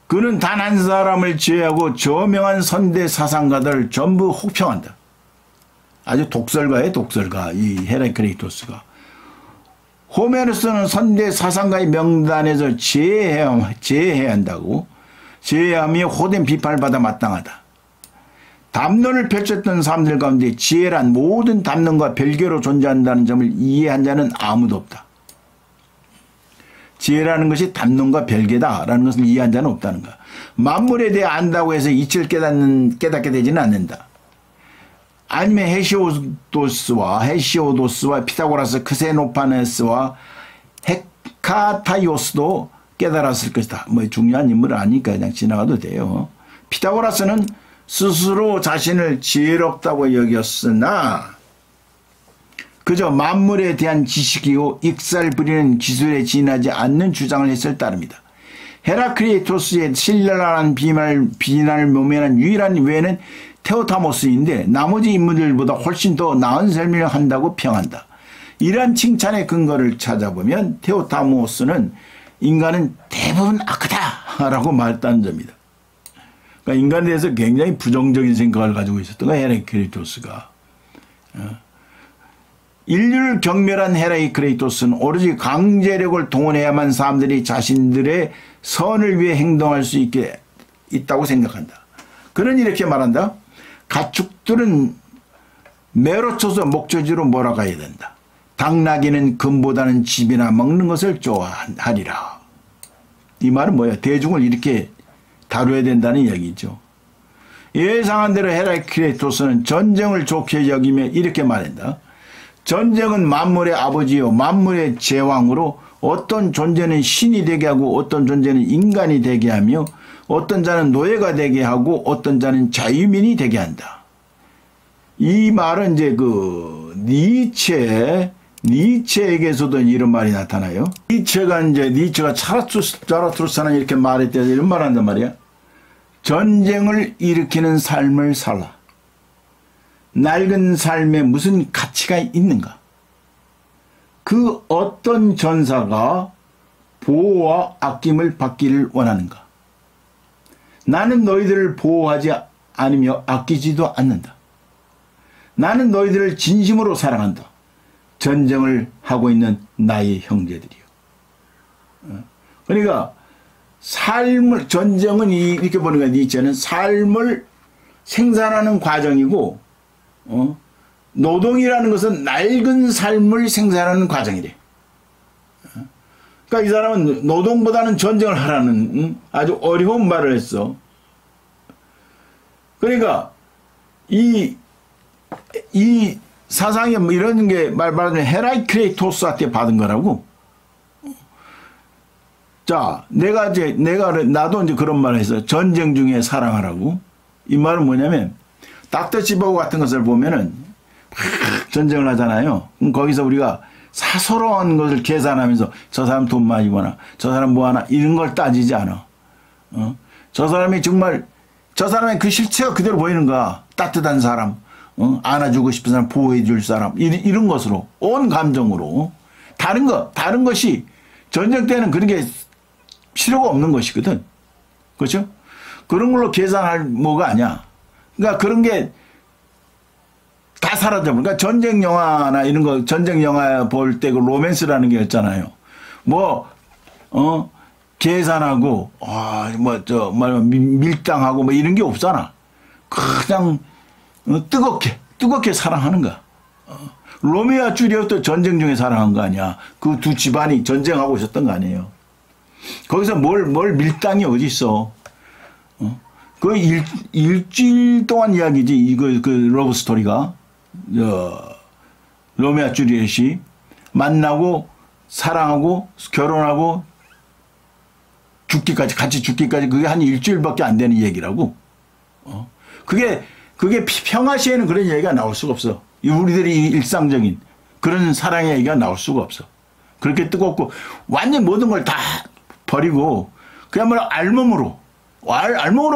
그는 단 한 사람을 제외하고 저명한 선대 사상가들을 전부 혹평한다. 아주 독설가예요, 독설가. 이 헤라크레이토스가. 호메로스는 선대 사상가의 명단에서 제외해야 한다고. 제외하며 호된 비판을 받아 마땅하다. 담론을 펼쳤던 사람들 가운데 지혜란 모든 담론과 별개로 존재한다는 점을 이해한 자는 아무도 없다. 지혜라는 것이 담론과 별개다라는 것을 이해한 자는 없다는 거야. 만물에 대해 안다고 해서 이치를 깨닫게 되지는 않는다. 아니면 헤시오도스와 피타고라스, 크세노파네스와 헤카타이오스도 깨달았을 것이다. 뭐 중요한 인물은 아니니까 그냥 지나가도 돼요. 피타고라스는 스스로 자신을 지혜롭다고 여겼으나 그저 만물에 대한 지식이요 익살 부리는 기술에 지나지 않는 주장을 했을 따름이다. 헤라크레이토스의 신랄한 비난을 모면한 유일한 외에는 테오타모스인데 나머지 인물들보다 훨씬 더 나은 설명을 한다고 평한다. 이러한 칭찬의 근거를 찾아보면 테오타모스는 인간은 대부분 악하다 라고 말했다는 점이다. 그러니까 인간에 대해서 굉장히 부정적인 생각을 가지고 있었던 거야, 헤라크레이토스가. 인류를 경멸한 헤라크레이토스는 오로지 강제력을 동원해야만 사람들이 자신들의 선을 위해 행동할 수 있다고 생각한다. 그러니 이렇게 말한다. 가축들은 매로 쳐서 목젖으로 몰아가야 된다. 당나귀는 금보다는 집이나 먹는 것을 좋아하리라. 이 말은 뭐야? 대중을 이렇게 다뤄야 된다는 얘기죠. 예상한 대로 헤라크레이토스는 전쟁을 좋게 여기며 이렇게 말한다. 전쟁은 만물의 아버지요 만물의 제왕으로 어떤 존재는 신이 되게 하고 어떤 존재는 인간이 되게 하며 어떤 자는 노예가 되게 하고 어떤 자는 자유민이 되게 한다. 이 말은 이제 그 니체에게서도 이런 말이 나타나요. 니체가 자라투스트는 이렇게 말했대. 이런 말 한단 말이야. 전쟁을 일으키는 삶을 살라. 낡은 삶에 무슨 가치가 있는가? 그 어떤 전사가 보호와 아낌을 받기를 원하는가? 나는 너희들을 보호하지 않으며 아끼지도 않는다. 나는 너희들을 진심으로 사랑한다. 전쟁을 하고 있는 나의 형제들이요. 그러니까 전쟁은 이렇게 보는 거야. 니체는 삶을 생산하는 과정이고 노동이라는 것은 낡은 삶을 생산하는 과정이래. 그러니까 이 사람은 노동보다는 전쟁을 하라는 아주 어려운 말을 했어. 그러니까 이 사상이 이런 게 말하자면 헤라크레이토스한테 받은 거라고. 자, 나도 이제 그런 말을 했어. 전쟁 중에 사랑하라고. 이 말은 뭐냐면 닥터 지버그 같은 것을 보면은 전쟁을 하잖아요. 그럼 거기서 우리가 사소로운 것을 계산하면서 저 사람 돈 많이 버나 저 사람 뭐 하나 이런 걸 따지지 않아. 저 사람이 정말 저 사람의 그 실체가 그대로 보이는 거야. 따뜻한 사람, 안아주고 싶은 사람, 보호해 줄 사람 이런 것으로 온 감정으로 다른 것이 전쟁 때는 그런 게 필요가 없는 것이거든. 그렇죠? 그런 걸로 계산할 뭐가 아니야. 그러니까 그런 게 다 사라져버려. 그러니까 전쟁 영화나 이런 거, 전쟁 영화 볼 때 그 로맨스라는 게 있잖아요. 계산하고, 밀당하고 뭐 이런 게 없잖아. 그냥 뜨겁게 사랑하는 거야. 로미오와 줄리엣도 전쟁 중에 사랑한 거 아니야. 그 두 집안이 전쟁하고 있었던 거 아니에요. 거기서 뭘 밀당이 어디 있어. 그 일주일 동안 이야기지. 그 러브 스토리가. 로미오와 줄리엣이 만나고, 사랑하고, 결혼하고, 같이 죽기까지 그게 한 일주일밖에 안 되는 얘기라고. 그게 평화시에는 그런 얘기가 나올 수가 없어. 우리들이 일상적인 그런 사랑의 얘기가 나올 수가 없어. 그렇게 뜨겁고, 완전 모든 걸 다 버리고, 그야말로 알몸으로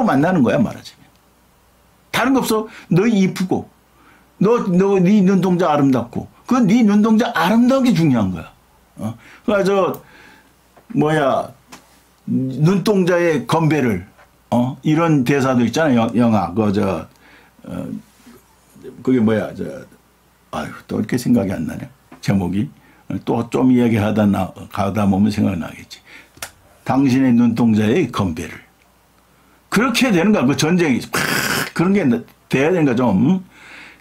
만나는 거야, 말하자면. 다른 거 없어. 너 이쁘고, 네 눈동자 아름답고, 네 눈동자 아름다운 게 중요한 거야. 그래서, 눈동자의 건배를, 이런 대사도 있잖아요, 영화. 그게 아유, 또 이렇게 생각이 안 나네. 제목이. 또 좀 가다 보면 생각나겠지. 당신의 눈동자의 건배를. 그렇게 되는 거야. 그 전쟁이. 그런 게 돼야 되는 거 좀.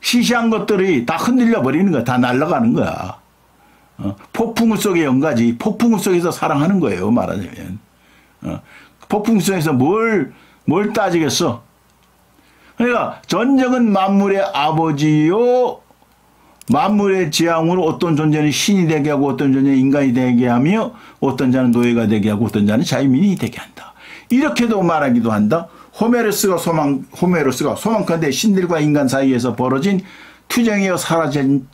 시시한 것들이 다 흔들려 버리는 거야. 다 날아가는 거야. 폭풍 속의 영가지. 폭풍 속에서 사랑하는 거예요. 말하자면. 폭풍 속에서 뭘 따지겠어. 그러니까 전쟁은 만물의 아버지요. 만물의 지향으로 어떤 존재는 신이 되게 하고 어떤 존재는 인간이 되게 하며 어떤 자는 노예가 되게 하고 어떤 자는 자유민이 되게 한다. 이렇게도 말하기도 한다. 호메로스가 소망컨대 신들과 인간 사이에서 벌어진 투쟁이여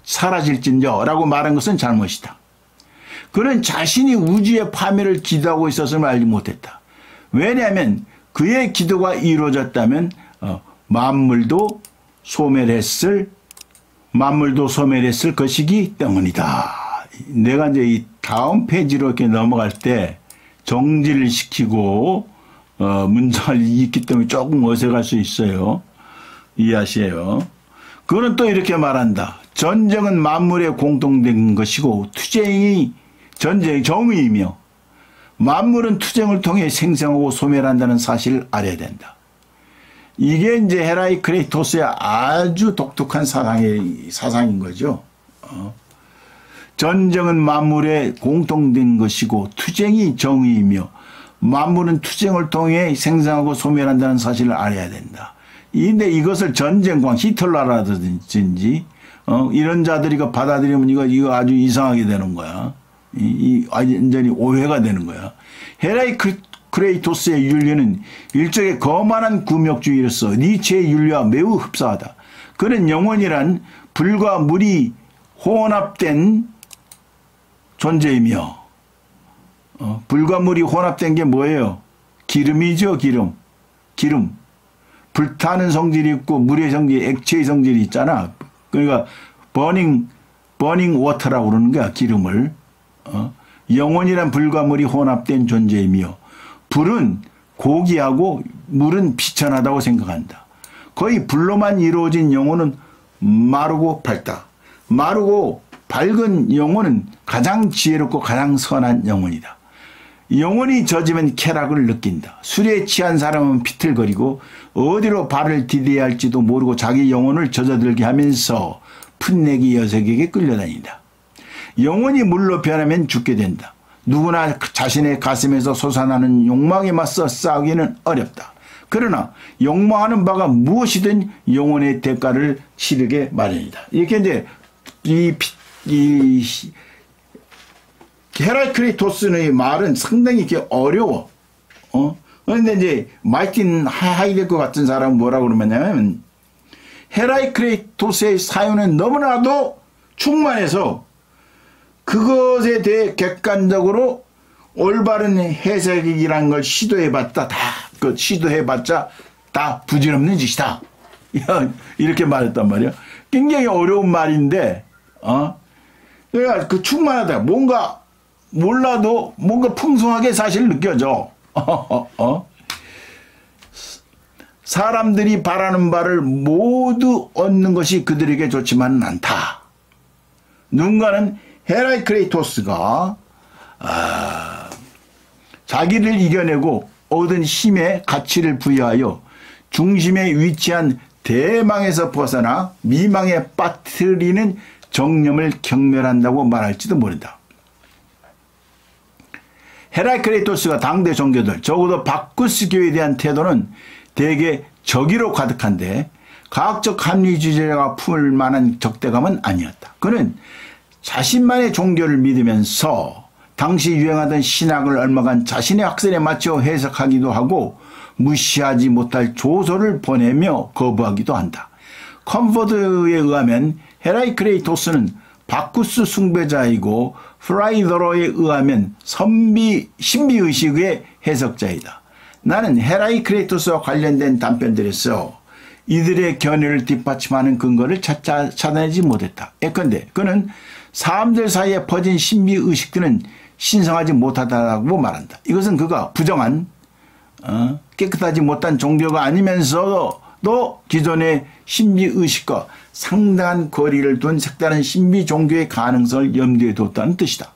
사라질진저 라고 말한 것은 잘못이다. 그는 자신이 우주의 파멸을 기도하고 있었음을 알지 못했다. 왜냐하면 그의 기도가 이루어졌다면 만물도 소멸했을 것이기 때문이다. 내가 이제 이 다음 페이지로 이렇게 넘어갈 때 정지를 시키고 문장을 읽기 때문에 조금 어색할 수 있어요. 이해하세요. 그는 또 이렇게 말한다. 전쟁은 만물의 공통된 것이고 투쟁이 전쟁의 정의이며 만물은 투쟁을 통해 생성하고 소멸한다는 사실을 알아야 된다. 이게 이제 헤라이크레이토스의 아주 독특한 사상인 거죠. 전쟁은 만물의 공통된 것이고 투쟁이 정의이며 만물은 투쟁을 통해 생성하고 소멸한다는 사실을 알아야 된다. 근데 이것을 전쟁광 히틀러라든지 이런 자들이 받아들이면 이거 아주 이상하게 되는 거야. 완전히 오해가 되는 거야. 헤라이크레이토스의 윤리는 일종의 거만한 구역주의로서 니체의 윤리와 매우 흡사하다. 그는 영혼이란 불과 물이 혼합된 존재이며 불과 물이 혼합된 게 뭐예요? 기름이죠. 기름. 불타는 성질이 있고 물의 성질, 액체의 성질이 있잖아. 그러니까 버닝 워터라고 그러는 거야. 기름을. 영혼이란 불과 물이 혼합된 존재이며 불은 고귀하고 물은 비천하다고 생각한다. 거의 불로만 이루어진 영혼은 마르고 밝다. 마르고 밝은 영혼은 가장 지혜롭고 가장 선한 영혼이다. 영혼이 젖으면 쾌락을 느낀다. 술에 취한 사람은 비틀거리고 어디로 발을 디뎌야 할지도 모르고 자기 영혼을 젖어들게 하면서 풋내기 여색에게 끌려다닌다. 영혼이 물로 변하면 죽게 된다. 누구나 자신의 가슴에서 솟아나는 욕망에 맞서 싸우기는 어렵다. 그러나 욕망하는 바가 무엇이든 영혼의 대가를 치르게 마련이다. 이렇게 이제 헤라이크레이토스의 말은 상당히 이렇게 어려워. 그런데 이제 마이틴 하이데거 같은 사람은 뭐라고 그러냐면 헤라이크레이토스의 사유는 너무나도 충만해서 그것에 대해 객관적으로 올바른 해석이라는 걸 시도해봤자 다 부질없는 짓이다. 이렇게 말했단 말이야. 굉장히 어려운 말인데, 그러니까 그 충만하다. 뭔가 몰라도 뭔가 풍성하게 사실 느껴져. 사람들이 바라는 바를 모두 얻는 것이 그들에게 좋지만은 않다. 누군가는 헤라이크레이토스가 자기를 이겨내고 얻은 힘에 가치를 부여하여 중심에 위치한 대망에서 벗어나 미망에 빠뜨리는 정념을 경멸한다고 말할지도 모른다. 헤라이크레이토스가 당대 종교들, 적어도 바쿠스 교에 대한 태도는 대개 적의로 가득한데 과학적 합리주의자가 품을 만한 적대감은 아니었다. 그는 자신만의 종교를 믿으면서 당시 유행하던 신학을 얼마간 자신의 학설에 맞춰 해석하기도 하고 무시하지 못할 조소를 보내며 거부하기도 한다. 컴포드에 의하면 헤라이크레이토스는 바쿠스 숭배자이고 프라이더로에 의하면 신비의식의 해석자이다. 나는 헤라이크레이토스와 관련된 단편들에서 이들의 견해를 뒷받침하는 근거를 찾아내지 못했다. 예컨대 그는 사람들 사이에 퍼진 신비의식들은 신성하지 못하다고 말한다. 이것은 그가 부정한 깨끗하지 못한 종교가 아니면서 또 기존의 신비의식과 상당한 거리를 둔 색다른 신비 종교의 가능성을 염두에 뒀다는 뜻이다.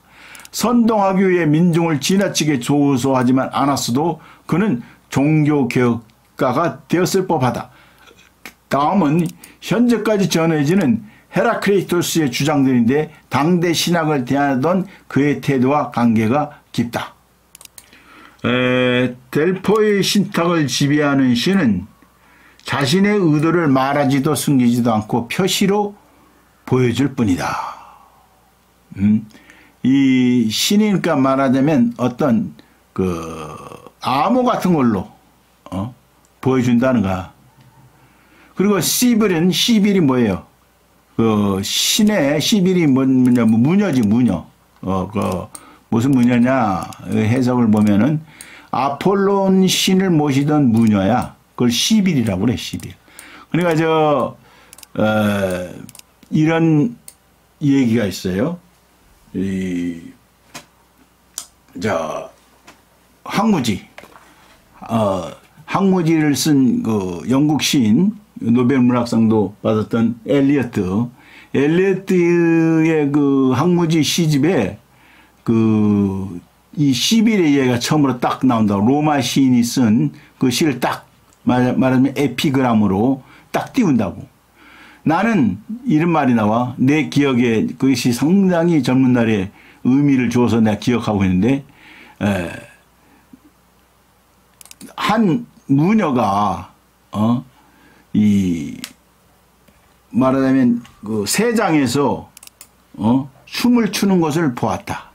선동학교의 민중을 지나치게 조소하지만 않았어도 그는 종교개혁가가 되었을 법하다. 다음은 현재까지 전해지는 헤라클레이토스의 주장들인데 당대 신학을 대하던 그의 태도와 관계가 깊다. 델포의 신탁을 지배하는 신은 자신의 의도를 말하지도 숨기지도 않고 표시로 보여줄 뿐이다. 이 신이니까 말하자면 어떤 그 암호 같은 걸로 보여준다는 거야. 그리고 시빌이 뭐예요? 그 신의 시빌이 뭐냐, 무녀지, 무녀. 그 무슨 무녀냐 해석을 보면은 아폴론 신을 모시던 무녀야. 그걸 시빌이라고 그래, 시빌. 그러니까 이런 얘기가 있어요. 항무지를 쓴 그 영국 시인, 노벨 문학상도 받았던 엘리어트의 그 항무지 시집에 이 시빌의 얘기가 처음으로 딱 나온다. 로마 시인이 쓴 그 시를 딱 말하자면 에피그램으로 딱 띄운다고. 나는 이런 말이 나와. 내 기억에 그것이 상당히 젊은 날에 의미를 줘서 내가 기억하고 있는데, 한 무녀가 말하자면 그 세장에서 춤을 추는 것을 보았다.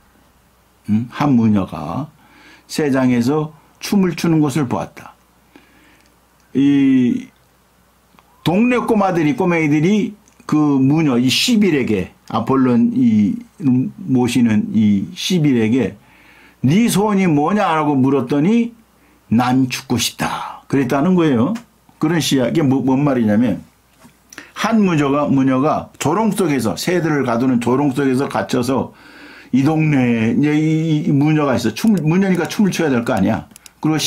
한 무녀가 세장에서 춤을 추는 것을 보았다. 이 동네 꼬맹이들이 그 무녀 이 시빌에게, 아폴론 모시는 이 시빌에게 네 소원이 뭐냐라고 물었더니 난 죽고 싶다 그랬다는 거예요. 그런 시야. 이게 뭔 말이냐면 한 무녀가 조롱 속에서, 새들을 가두는 조롱 속에서 갇혀서 이 동네에 이 무녀가 있어. 무녀니까 춤을 춰야 될 거 아니야. 그리고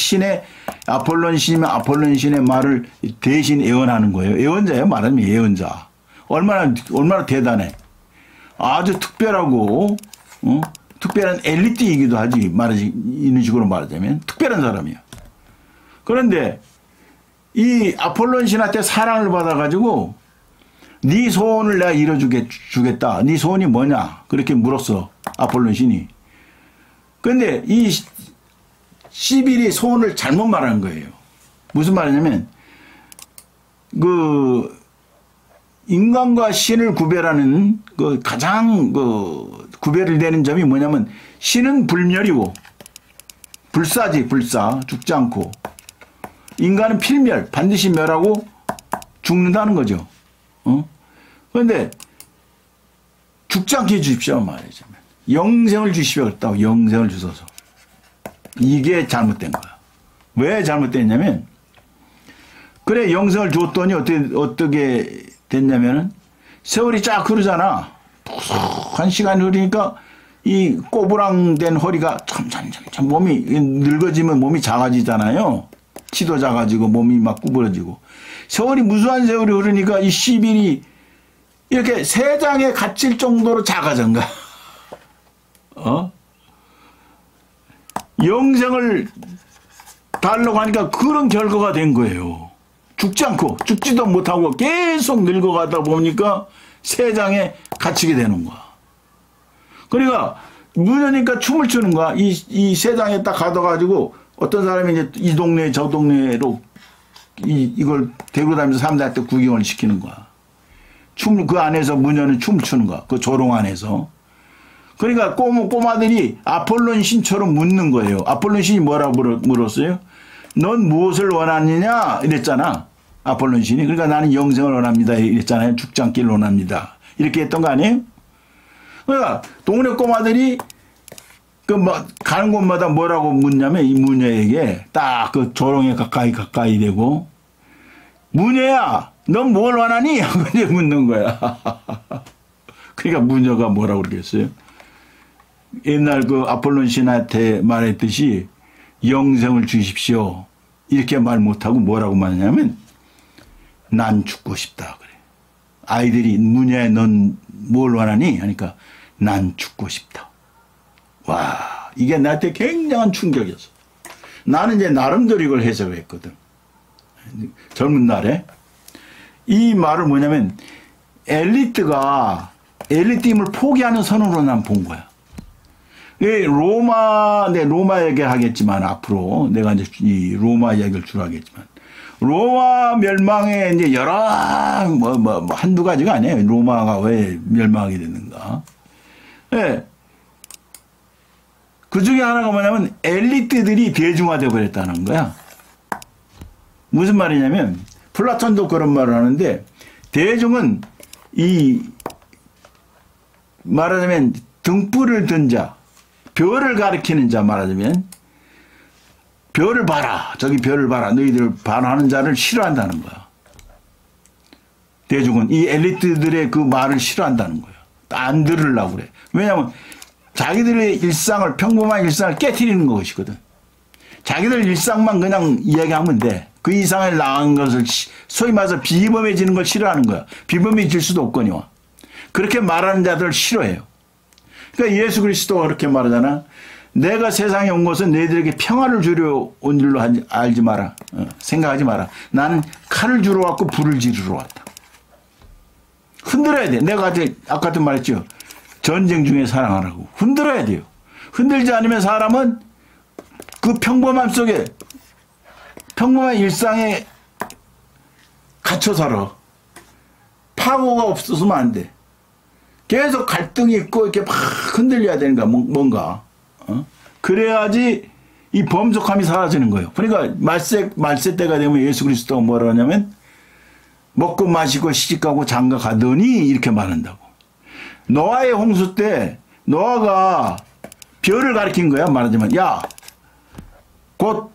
아폴론 신의 말을 대신 예언하는 거예요. 예언자예요. 말하자면 예언자. 얼마나 대단해. 아주 특별하고, 특별한 엘리트이기도 하지. 이런 식으로 말하자면. 특별한 사람이야. 그런데 이 아폴론 신한테 사랑을 받아가지고 네 소원을 내가 이뤄주겠다. 네 소원이 뭐냐? 그렇게 물었어. 아폴론 신이. 그런데 이 시빌이 소원을 잘못 말한 거예요. 무슨 말이냐면 그 인간과 신을 구별하는 그 가장 구별이 되는 점이 뭐냐면 신은 불멸이고 불사 죽지 않고 인간은 필멸 반드시 멸하고 죽는다는 거죠. 그런데 죽지 않게 해주십시오 말이자면 영생을 주십시오 그랬다고. 영생을 주소서. 이게 잘못된 거야. 왜 잘못됐냐면 그래 영생을 줬더니 어떻게 됐냐면은 세월이 쫙 흐르잖아. 한 시간이 흐르니까 이 꼬부랑된 허리가 점점 몸이 늙어지면 몸이 작아지잖아요. 키도 작아지고 몸이 막 구부러지고. 세월이 무수한 세월이 흐르니까 이 시빌이 이렇게 세 장에 갇힐 정도로 작아진 거야. 영생을 달라고 하니까 그런 결과가 된 거예요. 죽지 않고 죽지도 못하고 계속 늙어가다 보니까 세 장에 갇히게 되는 거야. 그러니까 무녀니까 춤을 추는 거야. 이 세 장에 딱 가둬가지고 어떤 사람이 이제 이 동네 저 동네로 이걸 데리고 다니면서 사람들한테 구경을 시키는 거야. 그 안에서 무녀는 춤을 추는 거야. 그 조롱 안에서. 그러니까 꼬마들이 아폴론 신처럼 묻는 거예요. 아폴론 신이 뭐라고 물었어요? 넌 무엇을 원하느냐? 이랬잖아. 아폴론 신이. 그러니까 나는 영생을 원합니다. 이랬잖아요. 죽지 않기를 원합니다. 이렇게 했던 거 아니에요? 그러니까 동네 꼬마들이 가는 곳마다 뭐라고 묻냐면 이 무녀에게 딱 그 조롱에 가까이 되고 무녀야 넌 뭘 원하니? 하고 이제 묻는 거야. 그러니까 무녀가 뭐라고 그러겠어요? 옛날 그 아폴론 신한테 말했듯이 영생을 주십시오. 이렇게 말 못하고 뭐라고 말하냐면 난 죽고 싶다 그래. 아이들이 문야에 넌 뭘 원하니? 하니까 난 죽고 싶다. 와, 이게 나한테 굉장한 충격이었어. 나는 이제 나름대로 이걸 해석을 했거든. 젊은 날에. 이 말은 뭐냐면 엘리트가 엘리트임을 포기하는 선으로 난 본 거야. 로마 얘기 하겠지만 앞으로 내가 이제 이 로마 얘기를 주로 하겠지만 로마 멸망에 이제 여러 한두 가지가 아니에요. 로마가 왜 멸망하게 됐는가. 예. 그 중에 하나가 뭐냐면 엘리트들이 대중화되어 버렸다는 거야. 무슨 말이냐면 플라톤도 그런 말을 하는데 대중은 이 말하자면 등불을 든 자, 별을 가리키는 자 말하자면 별을 봐라. 저기 별을 봐라. 너희들 반하는 자를 싫어한다는 거야. 대중은 이 엘리트들의 그 말을 싫어한다는 거야. 안 들으려고 그래. 왜냐하면 자기들의 일상을 평범한 일상을 깨트리는 것이거든. 자기들 일상만 그냥 이야기하면 돼. 그 이상을 나간 것을 소위 말해서 비범해지는 걸 싫어하는 거야. 비범해질 수도 없거니와. 그렇게 말하는 자들을 싫어해요. 그러니까 예수 그리스도가 그렇게 말하잖아. 내가 세상에 온 것은 너희들에게 평화를 주려 온 줄로 알지 마라. 생각하지 마라. 나는 칼을 주러 왔고 불을 지르러 왔다. 흔들어야 돼. 내가 아까도 말했죠. 전쟁 중에 사랑하라고. 흔들어야 돼요. 흔들지 않으면 사람은 그 평범함 속에 평범한 일상에 갇혀 살아. 파고가 없어서면 안 돼. 계속 갈등이 있고 이렇게 막 흔들려야 되는가 뭔가. 그래야지 이 범속함이 사라지는 거예요. 그러니까 말세 때가 되면 예수 그리스도가 뭐라 하냐면 먹고 마시고 시집가고 장가 가더니 이렇게 말한다고. 노아의 홍수 때 노아가 별을 가리킨 거야. 말하자면 야 곧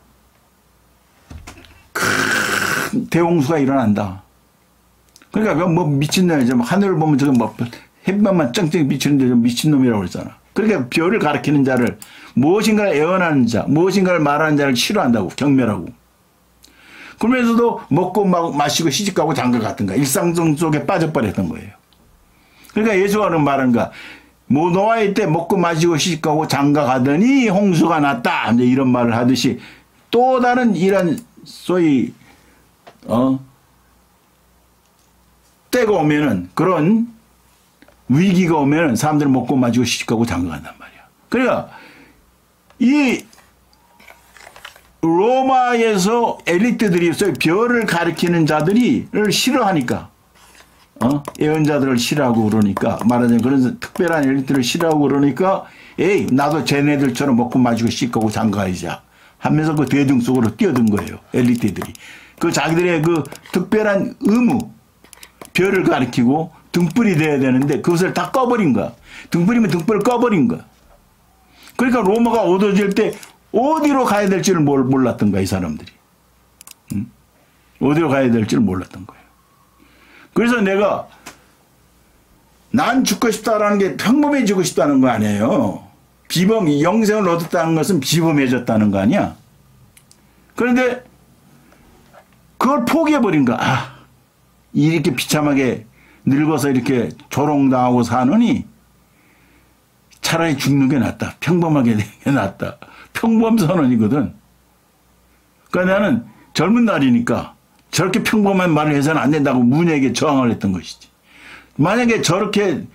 큰 대홍수가 일어난다. 그러니까 뭐 미친놈이죠. 하늘을 보면 저거 뭐 햇볕만 짱짱 비치는데 좀 미친놈이라고 그랬잖아. 그러니까 별을 가리키는 자를 무엇인가를 애원하는 자, 무엇인가를 말하는 자를 싫어한다고, 경멸하고. 그러면서도 먹고 마시고 시집가고 장가 갔던가 일상 속에 빠져버렸던 거예요. 그러니까 예수가 그런 말한가. 뭐 노아의 때 먹고 마시고 시집가고 장가 가더니 홍수가 났다. 이제 이런 말을 하듯이 또 다른 이런 소위 때가 오면은 그런 위기가 오면은 사람들은 먹고 마시고 시집가고 장가 간단 말이야. 그러니까 이 로마에서 엘리트들이 별을 가리키는 자들이를 싫어하니까 예언자들을 싫어하고 그러니까 말하자면 그런 특별한 엘리트를 싫어하고 그러니까 에이 나도 쟤네들처럼 먹고 마시고 시집가고 장가 가자 하면서 그 대중 속으로 뛰어든 거예요. 엘리트들이. 그 자기들의 그 특별한 의무 별을 가리키고 등불이 돼야 되는데 그것을 다 꺼버린 거야. 등불이면 등불을 꺼버린 거야. 그러니까 로마가 어두워질 때 어디로 가야 될지를 몰랐던 거야. 이 사람들이. 응? 어디로 가야 될지를 몰랐던 거예요. 그래서 내가 난 죽고 싶다라는 게 평범해지고 싶다는 거 아니에요. 영생을 얻었다는 것은 비범해졌다는 거 아니야. 그런데 그걸 포기해버린 거야. 아, 이렇게 비참하게 늙어서 이렇게 조롱당하고 사느니 차라리 죽는 게 낫다. 평범하게 되는 게 낫다. 평범선언이거든. 그러니까 나는 젊은 날이니까 저렇게 평범한 말을 해서는 안 된다고 문에게 저항을 했던 것이지. 만약에 저렇게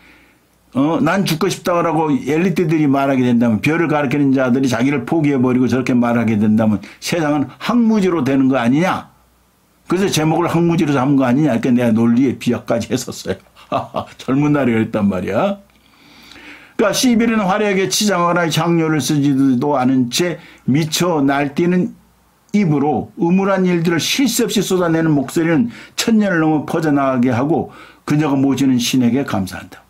난 죽고 싶다고 엘리트들이 말하게 된다면 별을 가리키는 자들이 자기를 포기해버리고 저렇게 말하게 된다면 세상은 항무지로 되는 거 아니냐. 그래서 제목을 항무지로 잡은 거 아니냐. 그러니까 내가 논리에 비약까지 했었어요. 젊은 날이 그랬단 말이야. 그러니까 시빌은 화려하게 치장하거나 향료를 쓰지도 않은 채 미쳐 날뛰는 입으로 음울한 일들을 쉴 새 없이 쏟아내는 목소리는 천년을 넘어 퍼져나가게 하고 그녀가 모시는 신에게 감사한다.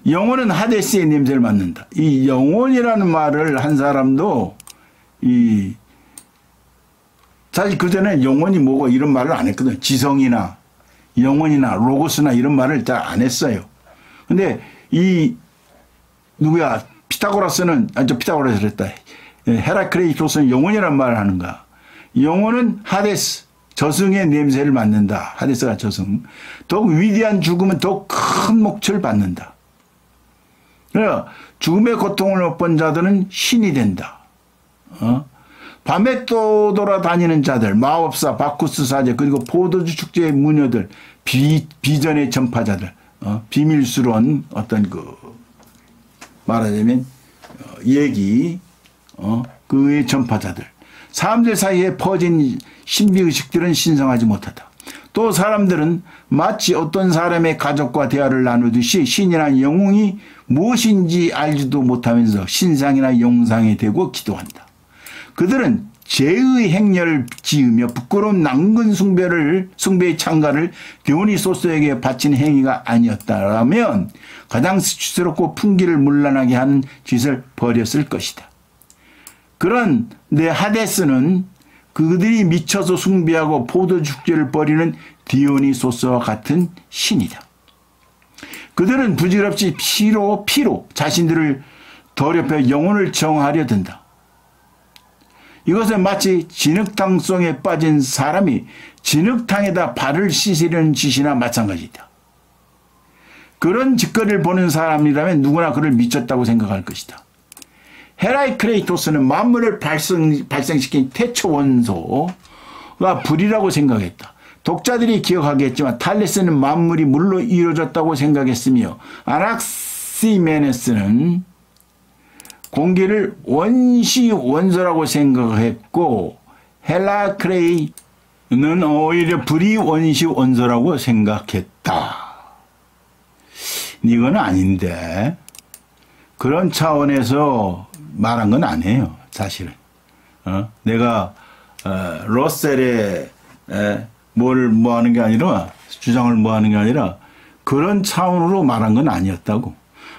영혼은 하데스의 냄새를 맡는다. 이 영혼이라는 말을 한 사람도 사실 그전에 영혼이 뭐고 이런 말을 안 했거든. 지성이나 영혼이나 로고스나 이런 말을 잘 안 했어요. 근데 누구야 피타고라스는 피타고라스 그랬다. 헤라크레이토스는 영혼이란 말을 하는가. 영혼은 하데스 저승의 냄새를 맡는다. 하데스가 저승. 더욱 위대한 죽음은 더욱 큰 몫을 받는다. 그러니까 죽음의 고통을 못 본 자들은 신이 된다. 밤에 또 돌아다니는 자들, 마법사, 바쿠스 사제, 그리고 포도주 축제의 무녀들, 비전의 전파자들, 비밀스러운 어떤 말하자면 얘기, 그의 전파자들. 사람들 사이에 퍼진 신비의식들은 신성하지 못하다. 또 사람들은 마치 어떤 사람의 가족과 대화를 나누듯이 신이나 영웅이 무엇인지 알지도 못하면서 신상이나 영상에 대고 기도한다. 그들은 죄의 행렬을 지으며 부끄러운 낭근 숭배의 창가를 디오니소스에게 바친 행위가 아니었다면 가장 수치스럽고 풍기를 문란하게 하는 짓을 벌였을 것이다. 그런데 하데스는 그들이 미쳐서 숭배하고 포도축제를 벌이는 디오니소스와 같은 신이다. 그들은 부질없이 피로 자신들을 더럽혀 영혼을 정하려 든다. 이것은 마치 진흙탕 속에 빠진 사람이 진흙탕에다 발을 씻으려는 짓이나 마찬가지다. 그런 짓거리를 보는 사람이라면 누구나 그를 미쳤다고 생각할 것이다. 헤라이크레이토스는 만물을 발생시킨 태초 원소가 불이라고 생각했다. 독자들이 기억하겠지만 탈레스는 만물이 물로 이루어졌다고 생각했으며 아낙시메네스는 공기를 원시 원소라고 생각했고 헬라크레이는 오히려 불이 원시 원소라고 생각했다. 이건 아닌데 그런 차원에서 말한 건 아니에요. 사실은. 내가 러셀의 뭘 뭐하는 게 아니라 주장을 뭐하는 게 아니라 그런 차원으로 말한 건 아니었다고.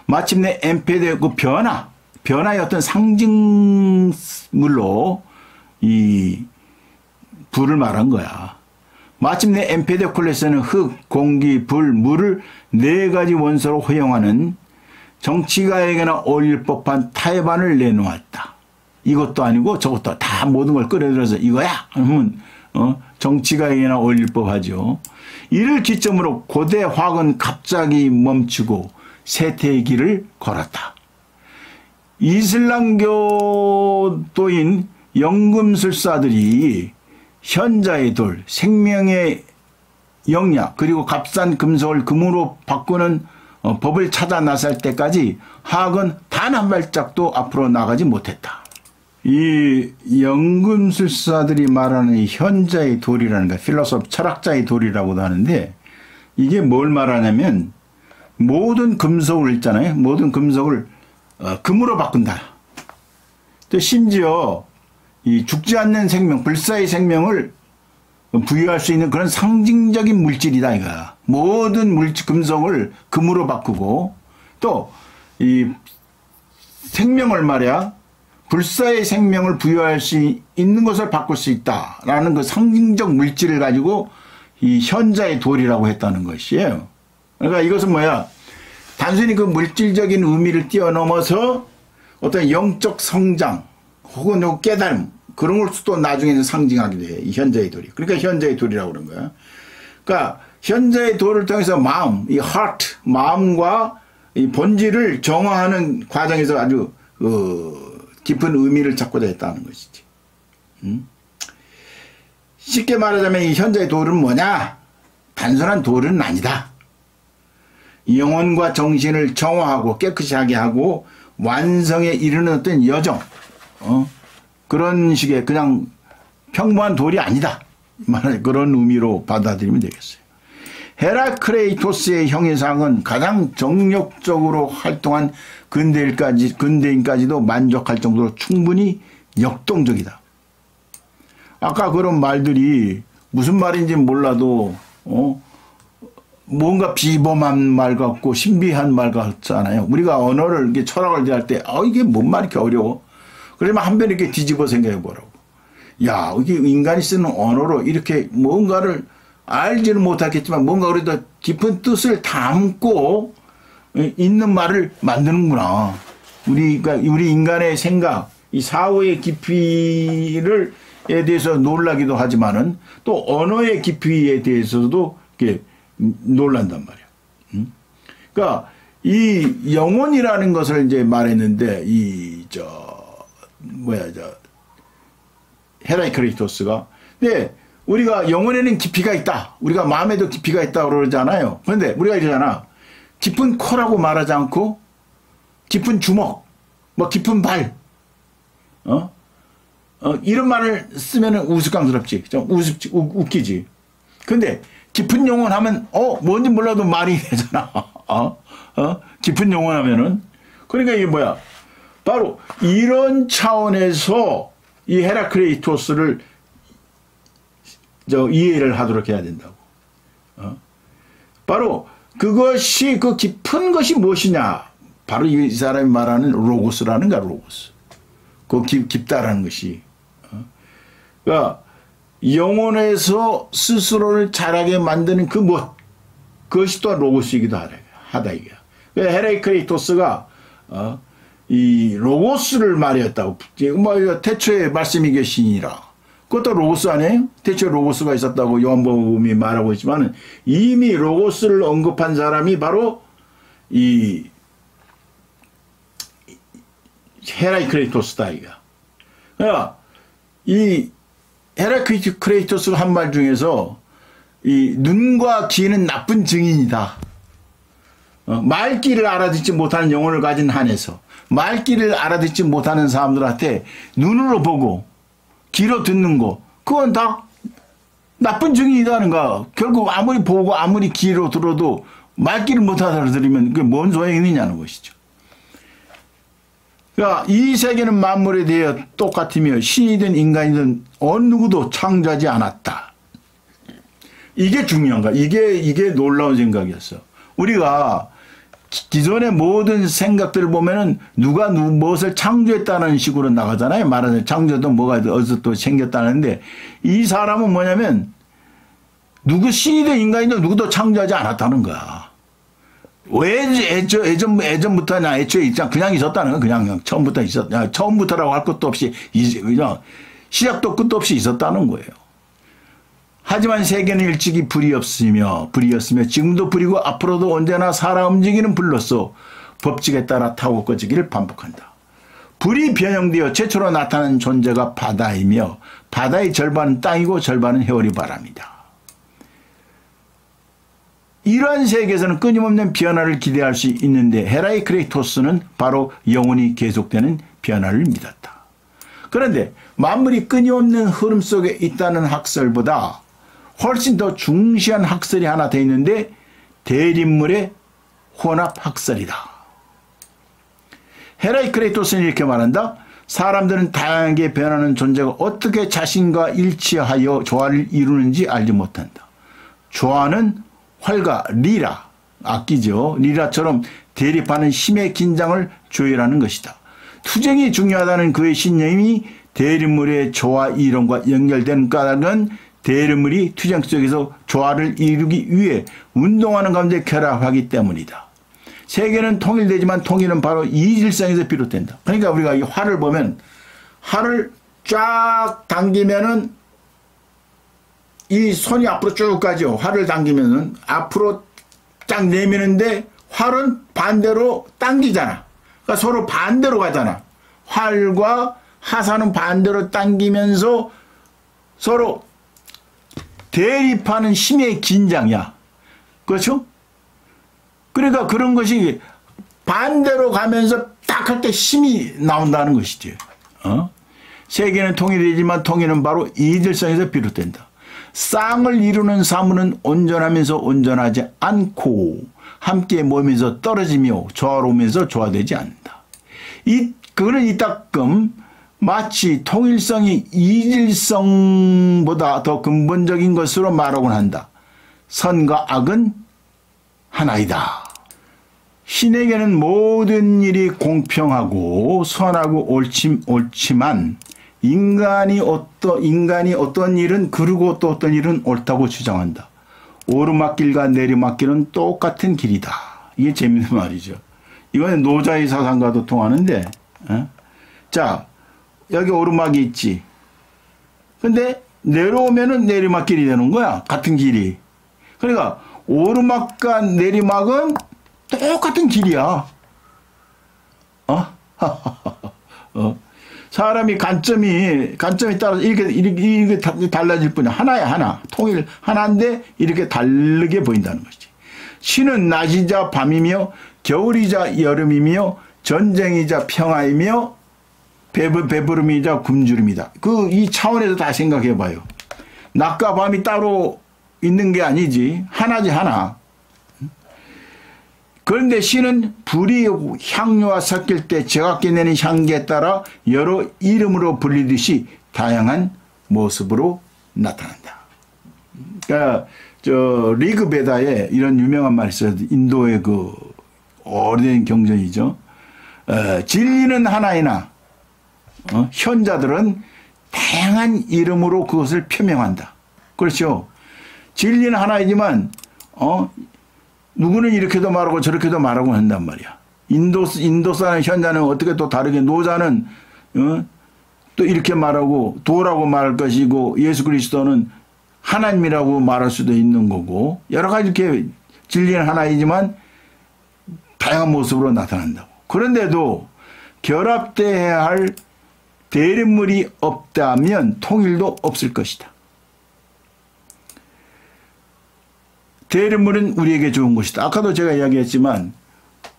마침내 엠페데고 변화의 어떤 상징물로 이 불을 말한 거야. 마침내 엠페데콜레스는 흙, 공기, 불, 물을 4가지 원소로 허용하는 정치가에게나 어울릴 법한 타협안을 내놓았다. 이것도 아니고 저것도 다 모든 걸 끌어들여서 이거야 하면 정치가에게나 어울릴 법하죠. 이를 기점으로 고대 화학은 갑자기 멈추고 쇠퇴의 길을 걸었다. 이슬람교도인 연금술사들이 현자의 돌, 생명의 영약, 그리고 값싼 금속을 금으로 바꾸는 법을 찾아 나설 때까지 화학은 단 한 발짝도 앞으로 나가지 못했다. 이 연금술사들이 말하는 이 현자의 돌이라는 거, 필로소피, 철학자의 돌이라고도 하는데 이게 뭘 말하냐면 모든 금속을 있잖아요. 모든 금속을 금으로 바꾼다. 또 심지어 이 죽지 않는 생명, 불사의 생명을 부여할 수 있는 그런 상징적인 물질이다 이거야. 모든 금속을 금으로 바꾸고 또 이 생명을 말이야. 불사의 생명을 부여할 수 있는 것을 바꿀 수 있다라는 그 상징적 물질을 가지고 이 현자의 돌이라고 했다는 것이에요. 그러니까 이것은 뭐야? 단순히 그 물질적인 의미를 뛰어넘어서 어떤 영적 성장 혹은 깨달음 그런 걸 또 나중에는 상징하게 돼. 이 현자의 돌이. 그러니까 현자의 돌이라고 그런 거야. 그러니까 현자의 돌을 통해서 마음, 이 heart, 마음과 이 본질을 정화하는 과정에서 아주 깊은 의미를 찾고자 했다는 것이지. 쉽게 말하자면 이 현자의 돌은 뭐냐? 단순한 돌은 아니다. 영혼과 정신을 정화하고 깨끗이 하게 하고 완성에 이르는 어떤 여정, 그런 식의 그냥 평범한 돌이 아니다. 그런 의미로 받아들이면 되겠어요. 헤라크레이토스의 형해상은 가장 정력적으로 활동한 근대인까지도 만족할 정도로 충분히 역동적이다. 아까 그런 말들이 무슨 말인지 몰라도 뭔가 비범한 말 같고 신비한 말 같잖아요. 우리가 언어를 이렇게 철학을 대할 때 이게 뭔 말이 이렇게 어려워. 그러면 한 번 이렇게 뒤집어 생각해 보라고. 야, 이게 인간이 쓰는 언어로 이렇게 뭔가를 알지는 못하겠지만 뭔가 그래도 깊은 뜻을 담고 있는 말을 만드는구나. 우리 인간의 생각, 이 사고의 깊이를 대해서 놀라기도 하지만은 또 언어의 깊이에 대해서도 이렇게 놀란단 말이야. 그러니까 이 영혼이라는 것을 이제 말했는데 헤라이크레이토스가 근데 우리가 영혼에는 깊이가 있다. 우리가 마음에도 깊이가 있다 그러잖아요. 그런데 우리가 이러잖아. 깊은 코라고 말하지 않고 깊은 주먹, 뭐 깊은 발, 이런 말을 쓰면은 우스꽝스럽지, 좀 웃기지. 근데 깊은 영혼 하면 뭔지 몰라도 말이 되잖아. 깊은 영혼 하면은 그러니까 이게 뭐야? 바로 이런 차원에서 이 헤라크레이토스를 이해를 하도록 해야 된다고. 바로 그것이 그 깊은 것이 무엇이냐? 바로 이 사람이 말하는 로고스라는 거야, 로고스. 그 깊다라는 것이. 그러니까 영혼에서 스스로를 자라게 만드는 그 무엇, 그것이 또 로고스이기도 하다 이게. 그러니까 헤라이크레이토스가 이 로고스를 말했다고. 뭐 태초에 말씀이 계시니라. 그것도 로고스 아니에요? 대체 로고스가 있었다고 요한복음이 말하고 있지만 이미 로고스를 언급한 사람이 바로 이 헤라이크레이토스다 이가. 그러니까 이 헤라이크레이토스가 한 말 중에서 이 눈과 귀는 나쁜 증인이다. 말귀를 알아듣지 못하는 영혼을 가진 한에서 말귀를 알아듣지 못하는 사람들한테 눈으로 보고 귀로 듣는 거 그건 다 나쁜 증인이라는 거야. 결국 아무리 보고 아무리 귀로 들어도 말귀를 못 알아들으면 그게 뭔 소용이 있느냐는 것이죠. 그러니까 이 세계는 만물에 대해 똑같으며 신이든 인간이든 어느 누구도 창조하지 않았다. 이게 중요한 거야. 이게 놀라운 생각이었어. 우리가 기존의 모든 생각들을 보면은 누가 무엇을 창조했다는 식으로 나가잖아요. 말하자면 창조도 뭐가 어디서 또 생겼다는데 이 사람은 뭐냐면 누구 신이든 인간이든 누구도 창조하지 않았다는 거야. 왜 예전부터나 애초에 그냥 있었다는 거야. 그냥 처음부터 처음부터라고 할 것도 없이 그냥 시작도 끝도 없이 있었다는 거예요. 하지만 세계는 일찍이 불이었으며 지금도 불이고 앞으로도 언제나 살아 움직이는 불로서 법칙에 따라 타고 꺼지기를 반복한다. 불이 변형되어 최초로 나타난 존재가 바다이며 바다의 절반은 땅이고 절반은 해오리 바람이다. 이러한 세계에서는 끊임없는 변화를 기대할 수 있는데 헤라이크레이토스는 바로 영원히 계속되는 변화를 믿었다. 그런데 만물이 끊임없는 흐름 속에 있다는 학설보다 훨씬 더 중시한 학설이 하나 더 있는데 대립물의 혼합 학설이다. 헤라이크레이토스는 이렇게 말한다. 사람들은 다양하게 변하는 존재가 어떻게 자신과 일치하여 조화를 이루는지 알지 못한다. 조화는 활과 리라, 악기죠. 리라처럼 대립하는 힘의 긴장을 조율하는 것이다. 투쟁이 중요하다는 그의 신념이 대립물의 조화 이론과 연결된 까닭은 대립물이 투쟁 속에서 조화를 이루기 위해 운동하는 가운데 결합하기 때문이다. 세계는 통일되지만 통일은 바로 이질성에서 비롯된다. 그러니까 우리가 이 활을 보면 활을 쫙 당기면은 이 손이 앞으로 쭉 가죠. 활을 당기면은 앞으로 쫙 내미는데 활은 반대로 당기잖아. 그러니까 서로 반대로 가잖아. 활과 하사는 반대로 당기면서 서로 대립하는 힘의 긴장이야. 그렇죠? 그러니까 그런 것이 반대로 가면서 딱 할 때 힘이 나온다는 것이지. 세계는 통일되지만 통일은 바로 이질성에서 비롯된다. 쌍을 이루는 사물은 온전하면서 온전하지 않고 함께 모이면서 떨어지며 조화로우면서 조화되지 않는다. 그거는 이따금 마치 통일성이 이질성보다 더 근본적인 것으로 말하곤 한다. 선과 악은 하나이다. 신에게는 모든 일이 공평하고 선하고 옳지만 인간이 어떤 일은 그르고 또 어떤 일은 옳다고 주장한다. 오르막길과 내리막길은 똑같은 길이다. 이게 재밌는 말이죠. 이거는 노자의 사상과도 통하는데, 자, 여기 오르막이 있지. 근데 내려오면은 내리막길이 되는 거야. 같은 길이. 그러니까 오르막과 내리막은 똑같은 길이야. 사람이 관점이 따라서 이렇게 달라질 뿐이야. 하나야, 하나. 통일, 하나인데 이렇게 다르게 보인다는 것이지. 신은 낮이자 밤이며, 겨울이자 여름이며, 전쟁이자 평화이며, 배부름이자 굶주림이다. 이 차원에서 다 생각해 봐요. 낮과 밤이 따로 있는 게 아니지. 하나지, 하나. 그런데 신은 불이 향료와 섞일 때 제각기 내는 향기에 따라 여러 이름으로 불리듯이 다양한 모습으로 나타난다. 그러니까 리그베다에 이런 유명한 말이 있어요. 인도의 그 오래된 경전이죠. 진리는 하나이나 현자들은 다양한 이름으로 그것을 표명한다. 그렇죠. 진리는 하나이지만 누구는 이렇게도 말하고 저렇게도 말하고 한단 말이야. 인도사는 현자는 어떻게 또 다르게, 노자는 또 이렇게 말하고 도라고 말할 것이고, 예수 그리스도는 하나님이라고 말할 수도 있는 거고, 여러 가지 이렇게 진리는 하나이지만 다양한 모습으로 나타난다고. 그런데도 결합돼야 할 대립물이 없다면 통일도 없을 것이다. 대립물은 우리에게 좋은 것이다. 아까도 제가 이야기했지만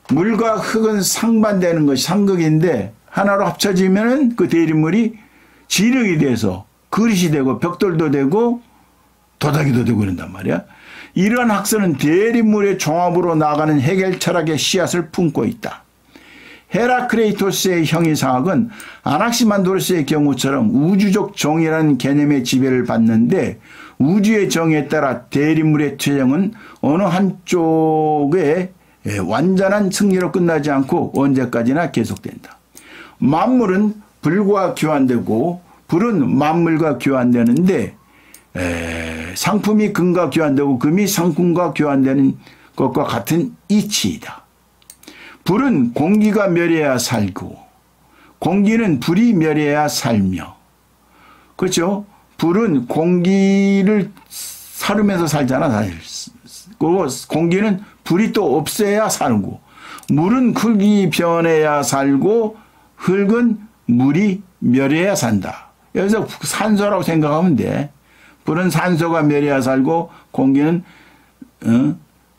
물과 흙은 상반되는 것이 상극인데 하나로 합쳐지면 그 대립물이 진흙이 돼서 그릇이 되고 벽돌도 되고 도자기도 되고 그런단 말이야. 이러한 학설은 대립물의 종합으로 나아가는 해결 철학의 씨앗을 품고 있다. 헤라크레이토스의 형이상학은 아낙시만드로스의 경우처럼 우주적 정이라는 개념의 지배를 받는데, 우주의 정에 따라 대립물의 투쟁은 어느 한쪽의 완전한 승리로 끝나지 않고 언제까지나 계속된다. 만물은 불과 교환되고 불은 만물과 교환되는데, 상품이 금과 교환되고 금이 상품과 교환되는 것과 같은 이치이다. 불은 공기가 멸해야 살고 공기는 불이 멸해야 살며, 그렇죠? 불은 공기를 사르면서 살잖아, 사실. 그리고 공기는 불이 또 없애야 살고, 물은 흙이 변해야 살고 흙은 물이 멸해야 산다. 여기서 산소라고 생각하면 돼. 불은 산소가 멸해야 살고 공기는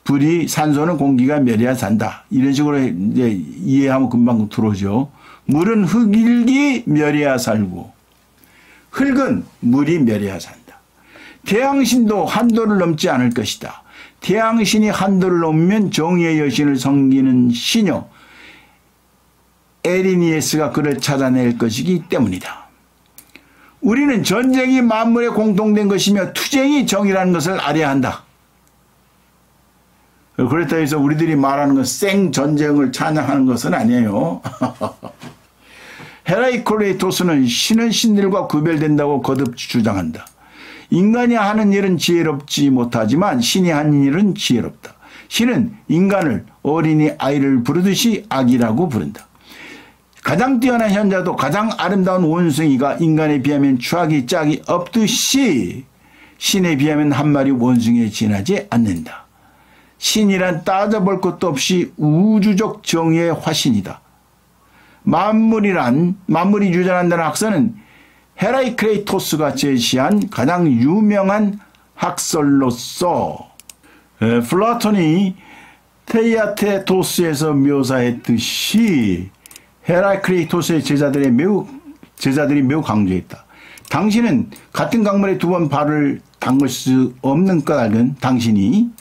불이, 산소는 공기가 멸해야 산다. 이런 식으로 이제 이해하면 금방 들어오죠. 물은 흙이 멸해야 살고 흙은 물이 멸해야 산다. 태양신도 한도를 넘지 않을 것이다. 태양신이 한도를 넘으면 정의의 여신을 섬기는 신녀 에리니에스가 그를 찾아낼 것이기 때문이다. 우리는 전쟁이 만물에 공통된 것이며 투쟁이 정의라는 것을 알아야 한다. 그렇다 해서 우리들이 말하는 건 생 전쟁을 찬양하는 것은 아니에요. 헤라이크레이토스는 신은 신들과 구별된다고 거듭 주장한다. 인간이 하는 일은 지혜롭지 못하지만 신이 하는 일은 지혜롭다. 신은 인간을 어린이 아이를 부르듯이 아기라고 부른다. 가장 뛰어난 현자도 가장 아름다운 원숭이가 인간에 비하면 추하기 짝이 없듯이 신에 비하면 한 마리 원숭이에 지나지 않는다. 신이란 따져볼 것도 없이 우주적 정의의 화신이다. 만물이 유전한다는 학설은 헤라이크레이토스가 제시한 가장 유명한 학설로서 플라톤이 테이아테토스에서 묘사했듯이 헤라이크레이토스의 제자들이 매우 강조했다. 당신은 같은 강물에 두 번 발을 담글 수 없는 까닭은 당신이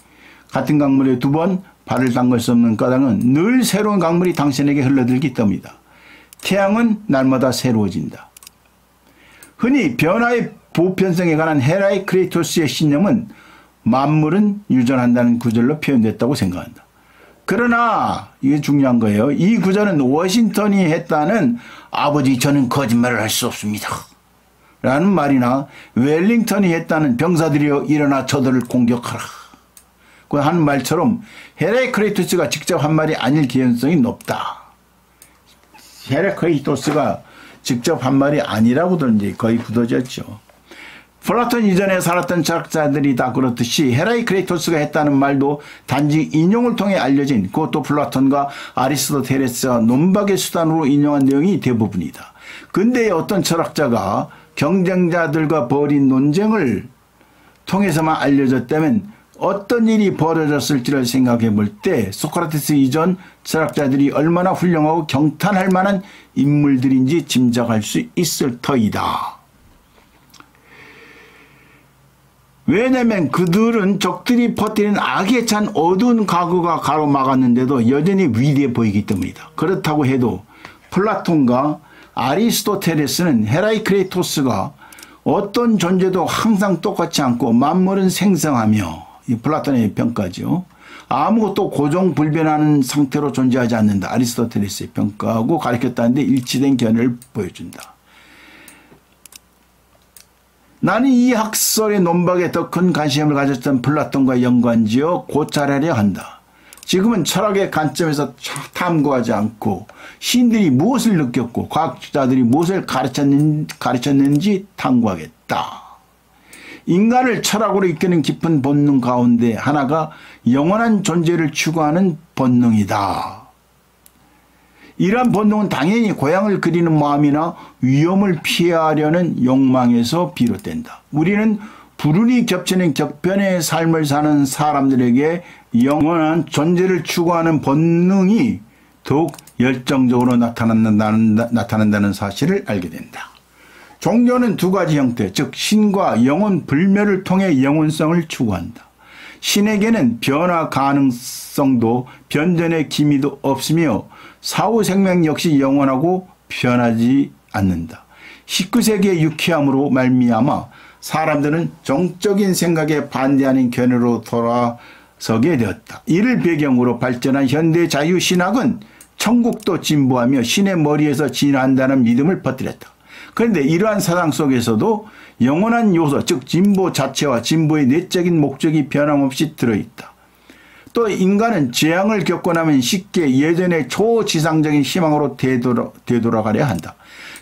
같은 강물에 두 번 발을 담글 수 없는 까닭은 늘 새로운 강물이 당신에게 흘러들기 때문이다. 태양은 날마다 새로워진다. 흔히 변화의 보편성에 관한 헤라이크레이토스의 신념은 만물은 유전한다는 구절로 표현됐다고 생각한다. 그러나 이게 중요한 거예요. 이 구절은 워싱턴이 했다는 아버지 저는 거짓말을 할 수 없습니다 라는 말이나 웰링턴이 했다는 병사들이여 일어나 저들을 공격하라 그 하는 말처럼 헤라이크레이토스가 직접 한 말이 아닐 개연성이 높다. 헤라이크레이토스가 직접 한 말이 아니라고도 이제 거의 굳어졌죠. 플라톤 이전에 살았던 철학자들이 다 그렇듯이 헤라이크레이토스가 했다는 말도 단지 인용을 통해 알려진, 그것도 플라톤과 아리스토텔레스와 논박의 수단으로 인용한 내용이 대부분이다. 근대의 어떤 철학자가 경쟁자들과 벌인 논쟁을 통해서만 알려졌다면 어떤 일이 벌어졌을지를 생각해 볼 때 소크라테스 이전 철학자들이 얼마나 훌륭하고 경탄할 만한 인물들인지 짐작할 수 있을 터이다. 왜냐하면 그들은 적들이 퍼뜨린 악에 찬 어두운 과거가 가로막았는데도 여전히 위대해 보이기 때문이다. 그렇다고 해도 플라톤과 아리스토텔레스는 헤라이크레이토스가 어떤 존재도 항상 똑같지 않고 만물은 생성하며, 이 플라톤의 평가죠. 아무것도 고정불변하는 상태로 존재하지 않는다. 아리스토텔레스의 평가하고 가르쳤다는데 일치된 견해를 보여준다. 나는 이 학설의 논박에 더 큰 관심을 가졌던 플라톤과 연관지어 고찰하려 한다. 지금은 철학의 관점에서 탐구하지 않고 시인들이 무엇을 느꼈고 과학자들이 무엇을 가르쳤는지 탐구하겠다. 인간을 철학으로 이끄는 깊은 본능 가운데 하나가 영원한 존재를 추구하는 본능이다. 이러한 본능은 당연히 고향을 그리는 마음이나 위험을 피하려는 욕망에서 비롯된다. 우리는 불운이 겹치는 격변의 삶을 사는 사람들에게 영원한 존재를 추구하는 본능이 더욱 열정적으로 나타난다는 사실을 알게 된다. 종교는 두 가지 형태, 즉 신과 영혼 불멸을 통해 영혼성을 추구한다. 신에게는 변화 가능성도 변전의 기미도 없으며 사후 생명 역시 영원하고 변하지 않는다. 19세기의 유쾌함으로 말미암아 사람들은 정적인 생각에 반대하는 견해로 돌아서게 되었다. 이를 배경으로 발전한 현대 자유신학은 천국도 진보하며 신의 머리에서 진화한다는 믿음을 퍼뜨렸다. 그런데 이러한 사상 속에서도 영원한 요소, 즉 진보 자체와 진보의 내적인 목적이 변함없이 들어있다. 또 인간은 재앙을 겪고 나면 쉽게 예전의 초지상적인 희망으로 되돌아가려 한다.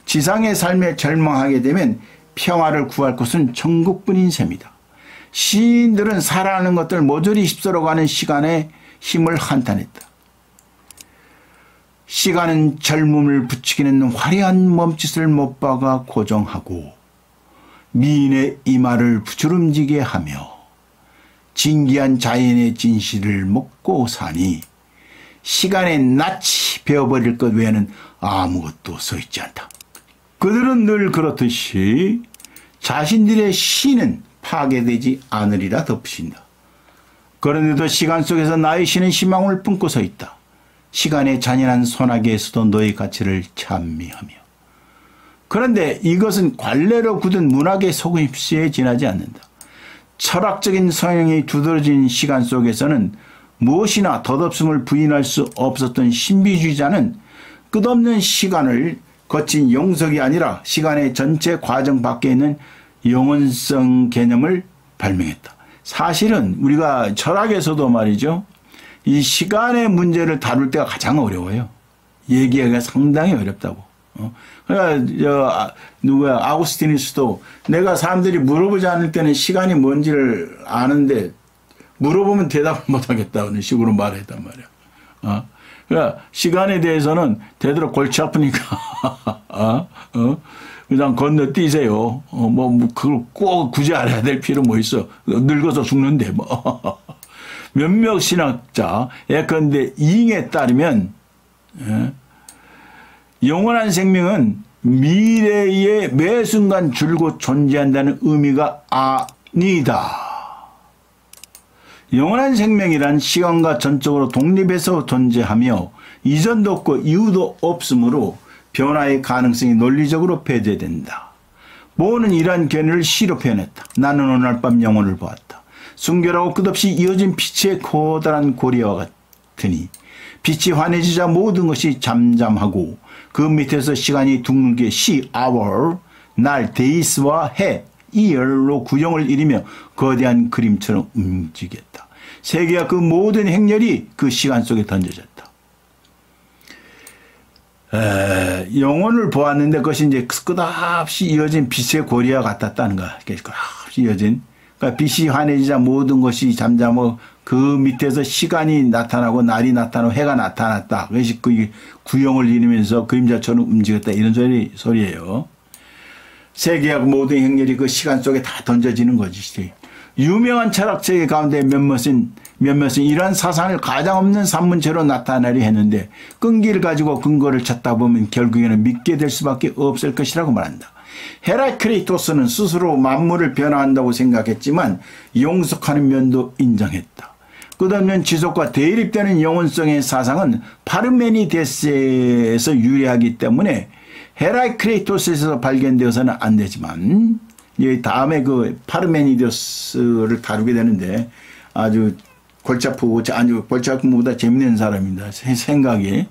지상의 삶에 절망하게 되면 평화를 구할 곳은 천국뿐인 셈이다. 시인들은 살아가는 것들 모조리 휩쓸어가는 시간에 힘을 한탄했다. 시간은 젊음을 부추기는 화려한 몸짓을 못 박아 고정하고 미인의 이마를 부주름지게 하며 진기한 자연의 진실을 먹고 사니 시간의 낯이 베어버릴 것 외에는 아무것도 서 있지 않다. 그들은 늘 그렇듯이 자신들의 시는 파괴되지 않으리라 덧붙인다. 그런데도 시간 속에서 나의 시는 희망을 품고 서 있다. 시간의 잔인한 소나기에서도 너의 가치를 찬미하며. 그런데 이것은 관례로 굳은 문학의 속임수에 지나지 않는다. 철학적인 성향이 두드러진 시간 속에서는 무엇이나 덧없음을 부인할 수 없었던 신비주의자는 끝없는 시간을 거친 영석이 아니라 시간의 전체 과정 밖에 있는 영원성 개념을 발명했다. 사실은 우리가 철학에서도 말이죠, 이 시간의 문제를 다룰 때가 가장 어려워요. 얘기하기가 상당히 어렵다고. 그러니까 아구스티누스도 내가 사람들이 물어보지 않을 때는 시간이 뭔지를 아는데 물어보면 대답을 못하겠다는 식으로 말했단 말이야. 그러니까 시간에 대해서는 되도록 골치 아프니까 그냥 건너뛰세요. 그걸 꼭 굳이 알아야 될 필요 뭐 있어. 늙어서 죽는데 뭐. 몇몇 신학자 예컨대 이잉에 따르면 영원한 생명은 미래의 매 순간 줄곧 존재한다는 의미가 아니다. 영원한 생명이란 시간과 전적으로 독립해서 존재하며 이전도 없고 이후도 없으므로 변화의 가능성이 논리적으로 배제된다. 보어는 이러한 견해를 시로 표현했다. 나는 오늘 밤 영혼을 보았다. 순결하고 끝없이 이어진 빛의 커다란 고리와 같으니 빛이 환해지자 모든 것이 잠잠하고 그 밑에서 시간이 둥글게 시, hour, 날, days와 해, year로 구형을 이루며 거대한 그림처럼 움직였다. 세계와 그 모든 행렬이 그 시간 속에 던져졌다. 영혼을 보았는데 그것이 이제 끝없이 이어진 빛의 고리와 같았다는 거야. 끝없이 이어진. 그러니까 빛이 환해지자 모든 것이 잠잠하고 그 밑에서 시간이 나타나고 날이 나타나고 해가 나타났다. 그것이 그 구형을 이루면서 그림자처럼 움직였다. 이런 소리예요. 세계하고 모든 행렬이 그 시간 속에 다 던져지는 거지. 유명한 철학책 가운데 몇몇은 이러한 사상을 가장없는 산문체로 나타내려 했는데 끈기를 가지고 근거를 찾다 보면 결국에는 믿게 될 수밖에 없을 것이라고 말한다. 헤라클레이토스는 스스로 만물을 변화한다고 생각했지만 용속하는 면도 인정했다. 끝없는 지속과 대립되는 영혼성의 사상은 파르메니데스에서 유래하기 때문에 헤라클레이토스에서 발견되어서는 안 되지만 다음에 그 파르메니데스를 다루게 되는데 아주 골치 아프고보다 재밌는 사람입니다. 생각이.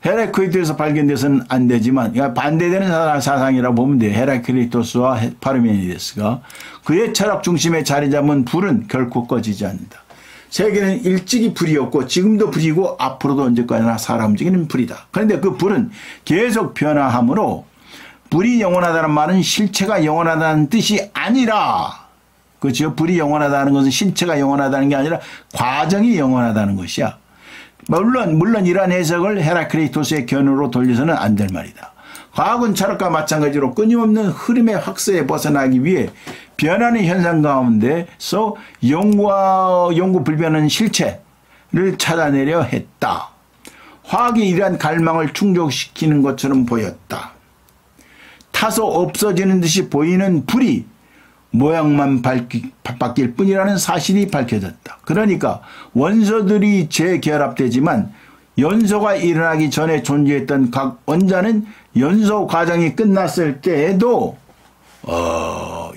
헤라클레이토스에서 발견돼서는 안 되지만 반대되는 사상이라고 보면 돼요. 헤라클레이토스와 파르메니데스가. 그의 철학 중심에 자리 잡은 불은 결코 꺼지지 않는다. 세계는 일찍이 불이었고 지금도 불이고 앞으로도 언제까지나 살아 움직이는 불이다. 그런데 그 불은 계속 변화하므로 불이 영원하다는 말은 실체가 영원하다는 뜻이 아니라, 그렇죠? 불이 영원하다는 것은 실체가 영원하다는 게 아니라 과정이 영원하다는 것이야. 물론 이러한 해석을 헤라클레이토스의 견해로 돌려서는 안 될 말이다. 과학은 철학과 마찬가지로 끊임없는 흐름의 확서에 벗어나기 위해 변하는 현상 가운데서 영구 불변한 실체를 찾아내려 했다. 화학이 이러한 갈망을 충족시키는 것처럼 보였다. 타서 없어지는 듯이 보이는 불이 모양만 바뀔 뿐이라는 사실이 밝혀졌다. 그러니까 원소들이 재결합되지만 연소가 일어나기 전에 존재했던 각 원자는 연소 과정이 끝났을 때에도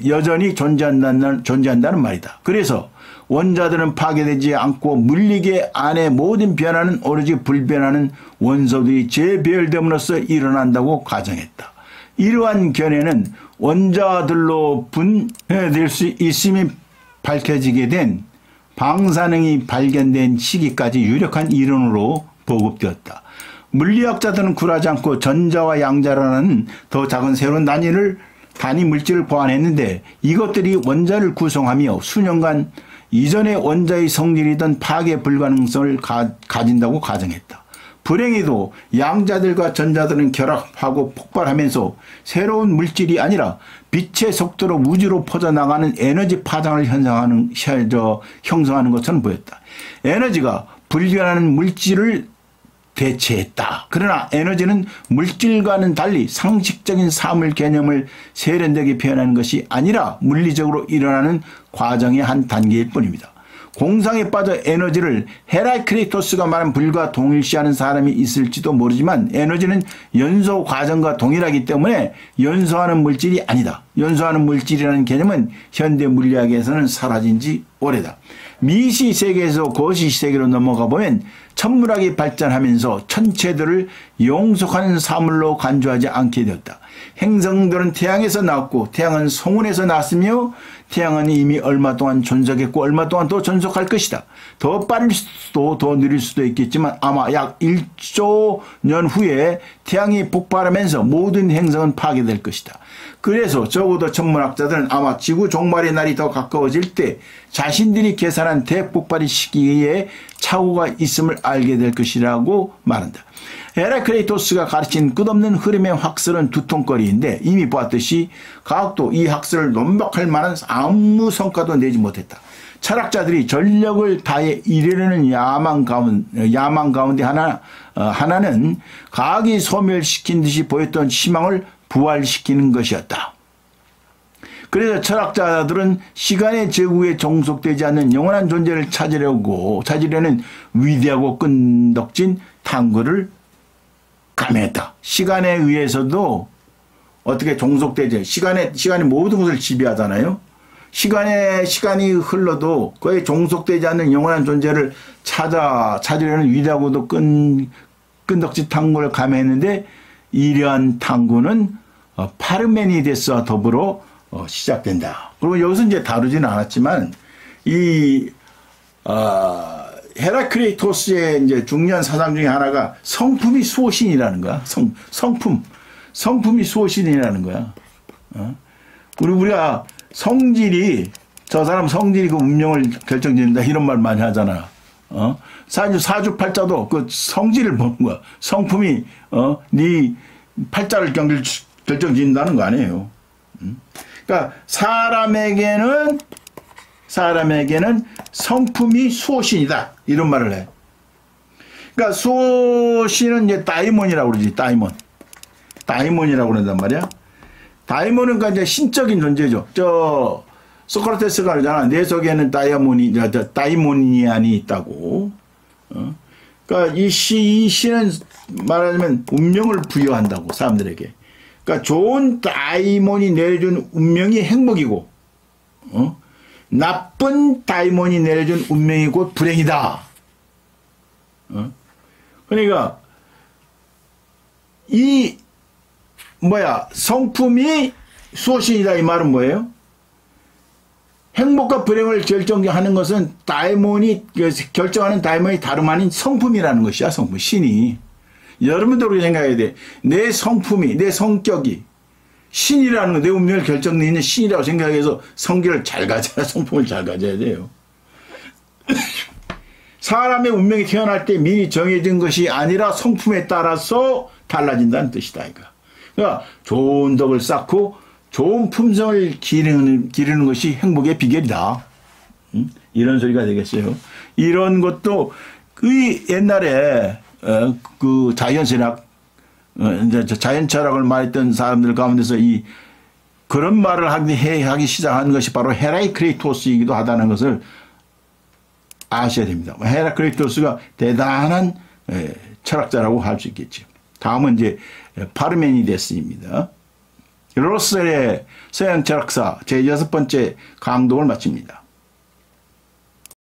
여전히 존재한다는 말이다. 그래서 원자들은 파괴되지 않고 물리계 안의 모든 변화는 오로지 불변하는 원소들이 재배열됨으로써 일어난다고 가정했다. 이러한 견해는 원자들로 분해될 수 있음이 밝혀지게 된 방사능이 발견된 시기까지 유력한 이론으로 보급되었다. 물리학자들은 굴하지 않고 전자와 양자라는 더 작은 새로운 단위 물질을 보완했는데 이것들이 원자를 구성하며 수년간 이전의 원자의 성질이던 파괴 불가능성을 가진다고 가정했다. 불행히도 양자들과 전자들은 결합하고 폭발하면서 새로운 물질이 아니라 빛의 속도로 우주로 퍼져나가는 에너지 파장을 형성하는 것처럼 보였다. 에너지가 불변하는 물질을 대체했다. 그러나 에너지는 물질과는 달리 상식적인 사물 개념을 세련되게 표현하는 것이 아니라 물리적으로 일어나는 과정의 한 단계일 뿐입니다. 공상에 빠져 에너지를 헤라클레이토스가 말한 불과 동일시하는 사람이 있을지도 모르지만 에너지는 연소 과정과 동일하기 때문에 연소하는 물질이 아니다. 연소하는 물질이라는 개념은 현대 물리학에서는 사라진 지 오래다. 미시 세계에서 거시 세계로 넘어가 보면 천문학이 발전하면서 천체들을 용속하는 사물로 간주하지 않게 되었다. 행성들은 태양에서 나왔고 태양은 성운에서 났으며 태양은 이미 얼마 동안 존속했고 얼마 동안 또 존속할 것이다. 더 빠를 수도 더 느릴 수도 있겠지만 아마 약 1조 년 후에 태양이 폭발하면서 모든 행성은 파괴될 것이다. 그래서 적어도 천문학자들은 아마 지구 종말의 날이 더 가까워질 때 자신들이 계산한 대폭발의 시기에 착오가 있음을 알게 될 것이라고 말한다. 헤라클레이토스가 가르친 끝없는 흐름의 학설은 두통거리인데 이미 보았듯이 과학도 이 학설을 논박할 만한 아무 성과도 내지 못했다. 철학자들이 전력을 다해 이르려는 야망 가운데 하나는 과학이 소멸시킨 듯이 보였던 희망을 부활시키는 것이었다. 그래서 철학자들은 시간의 제구에 종속되지 않는 영원한 존재를 찾으려는 위대하고 끈덕진 탐구를 감행했다. 시간에 의해서도 어떻게 종속되지? 시간이 모든 것을 지배하잖아요. 시간이 흘러도 거의 종속되지 않는 영원한 존재를 찾으려는 위대하고도 끈덕진 탐구를 감행했는데 이러한 탐구는 파르메니데스와 더불어 시작된다. 그리고 여기서 이제 다루지는 않았지만 헤라크레이토스의 이제 중요한 사상 중에 하나가 성품이 수호신이라는 거야. 성품이 수호신이라는 거야. 우리가 성질이, 저 사람 성질이 그 운명을 결정짓는다 이런 말 많이 하잖아. 사주팔자도 그 성질을 보는 거야. 성품이 네 팔자를 결정짓는다는 거 아니에요. 그러니까 사람에게는 성품이 수호신이다 이런 말을 해. 그러니까 수호신은 이제 다이몬이라고 그러지. 다이몬이라고 그런단 말이야. 다이몬은 그러니까 이제 신적인 존재죠. 저 소크라테스가 그러잖아. 내 속에는 다이모니안이 있다고. 그러니까 이 신은 말하자면 운명을 부여한다고 사람들에게. 그러니까 좋은 다이몬이 내려준 운명이 행복이고, 나쁜 다이몬이 내려준 운명이 곧 불행이다. 그러니까 이 성품이 수호신이다 이 말은 뭐예요? 행복과 불행을 결정하는 것은 결정하는 다이몬이 다름 아닌 성품이라는 것이야. 성품, 신이. 여러분도 그렇게 생각해야 돼. 내 성품이, 내 성격이 신이라는 거, 내 운명을 결정짓는 신이라고 생각해서 성질을 잘 가져야, 성품을 잘 가져야 돼요. 사람의 운명이 태어날 때 미리 정해진 것이 아니라 성품에 따라서 달라진다는 뜻이다. 그러니까 좋은 덕을 쌓고 좋은 품성을 기르는 것이 행복의 비결이다. 이런 소리가 되겠어요. 이런 것도 옛날에 그 자연철학을 말했던 사람들 가운데서 그런 말을 하기 시작한 것이 바로 헤라크레이토스이기도 하다는 것을 아셔야 됩니다. 헤라크레이토스가 대단한 철학자라고 할 수 있겠죠. 다음은 이제 파르메니데스입니다. 로셀의 서양 철학사 제6번째 강독을 마칩니다.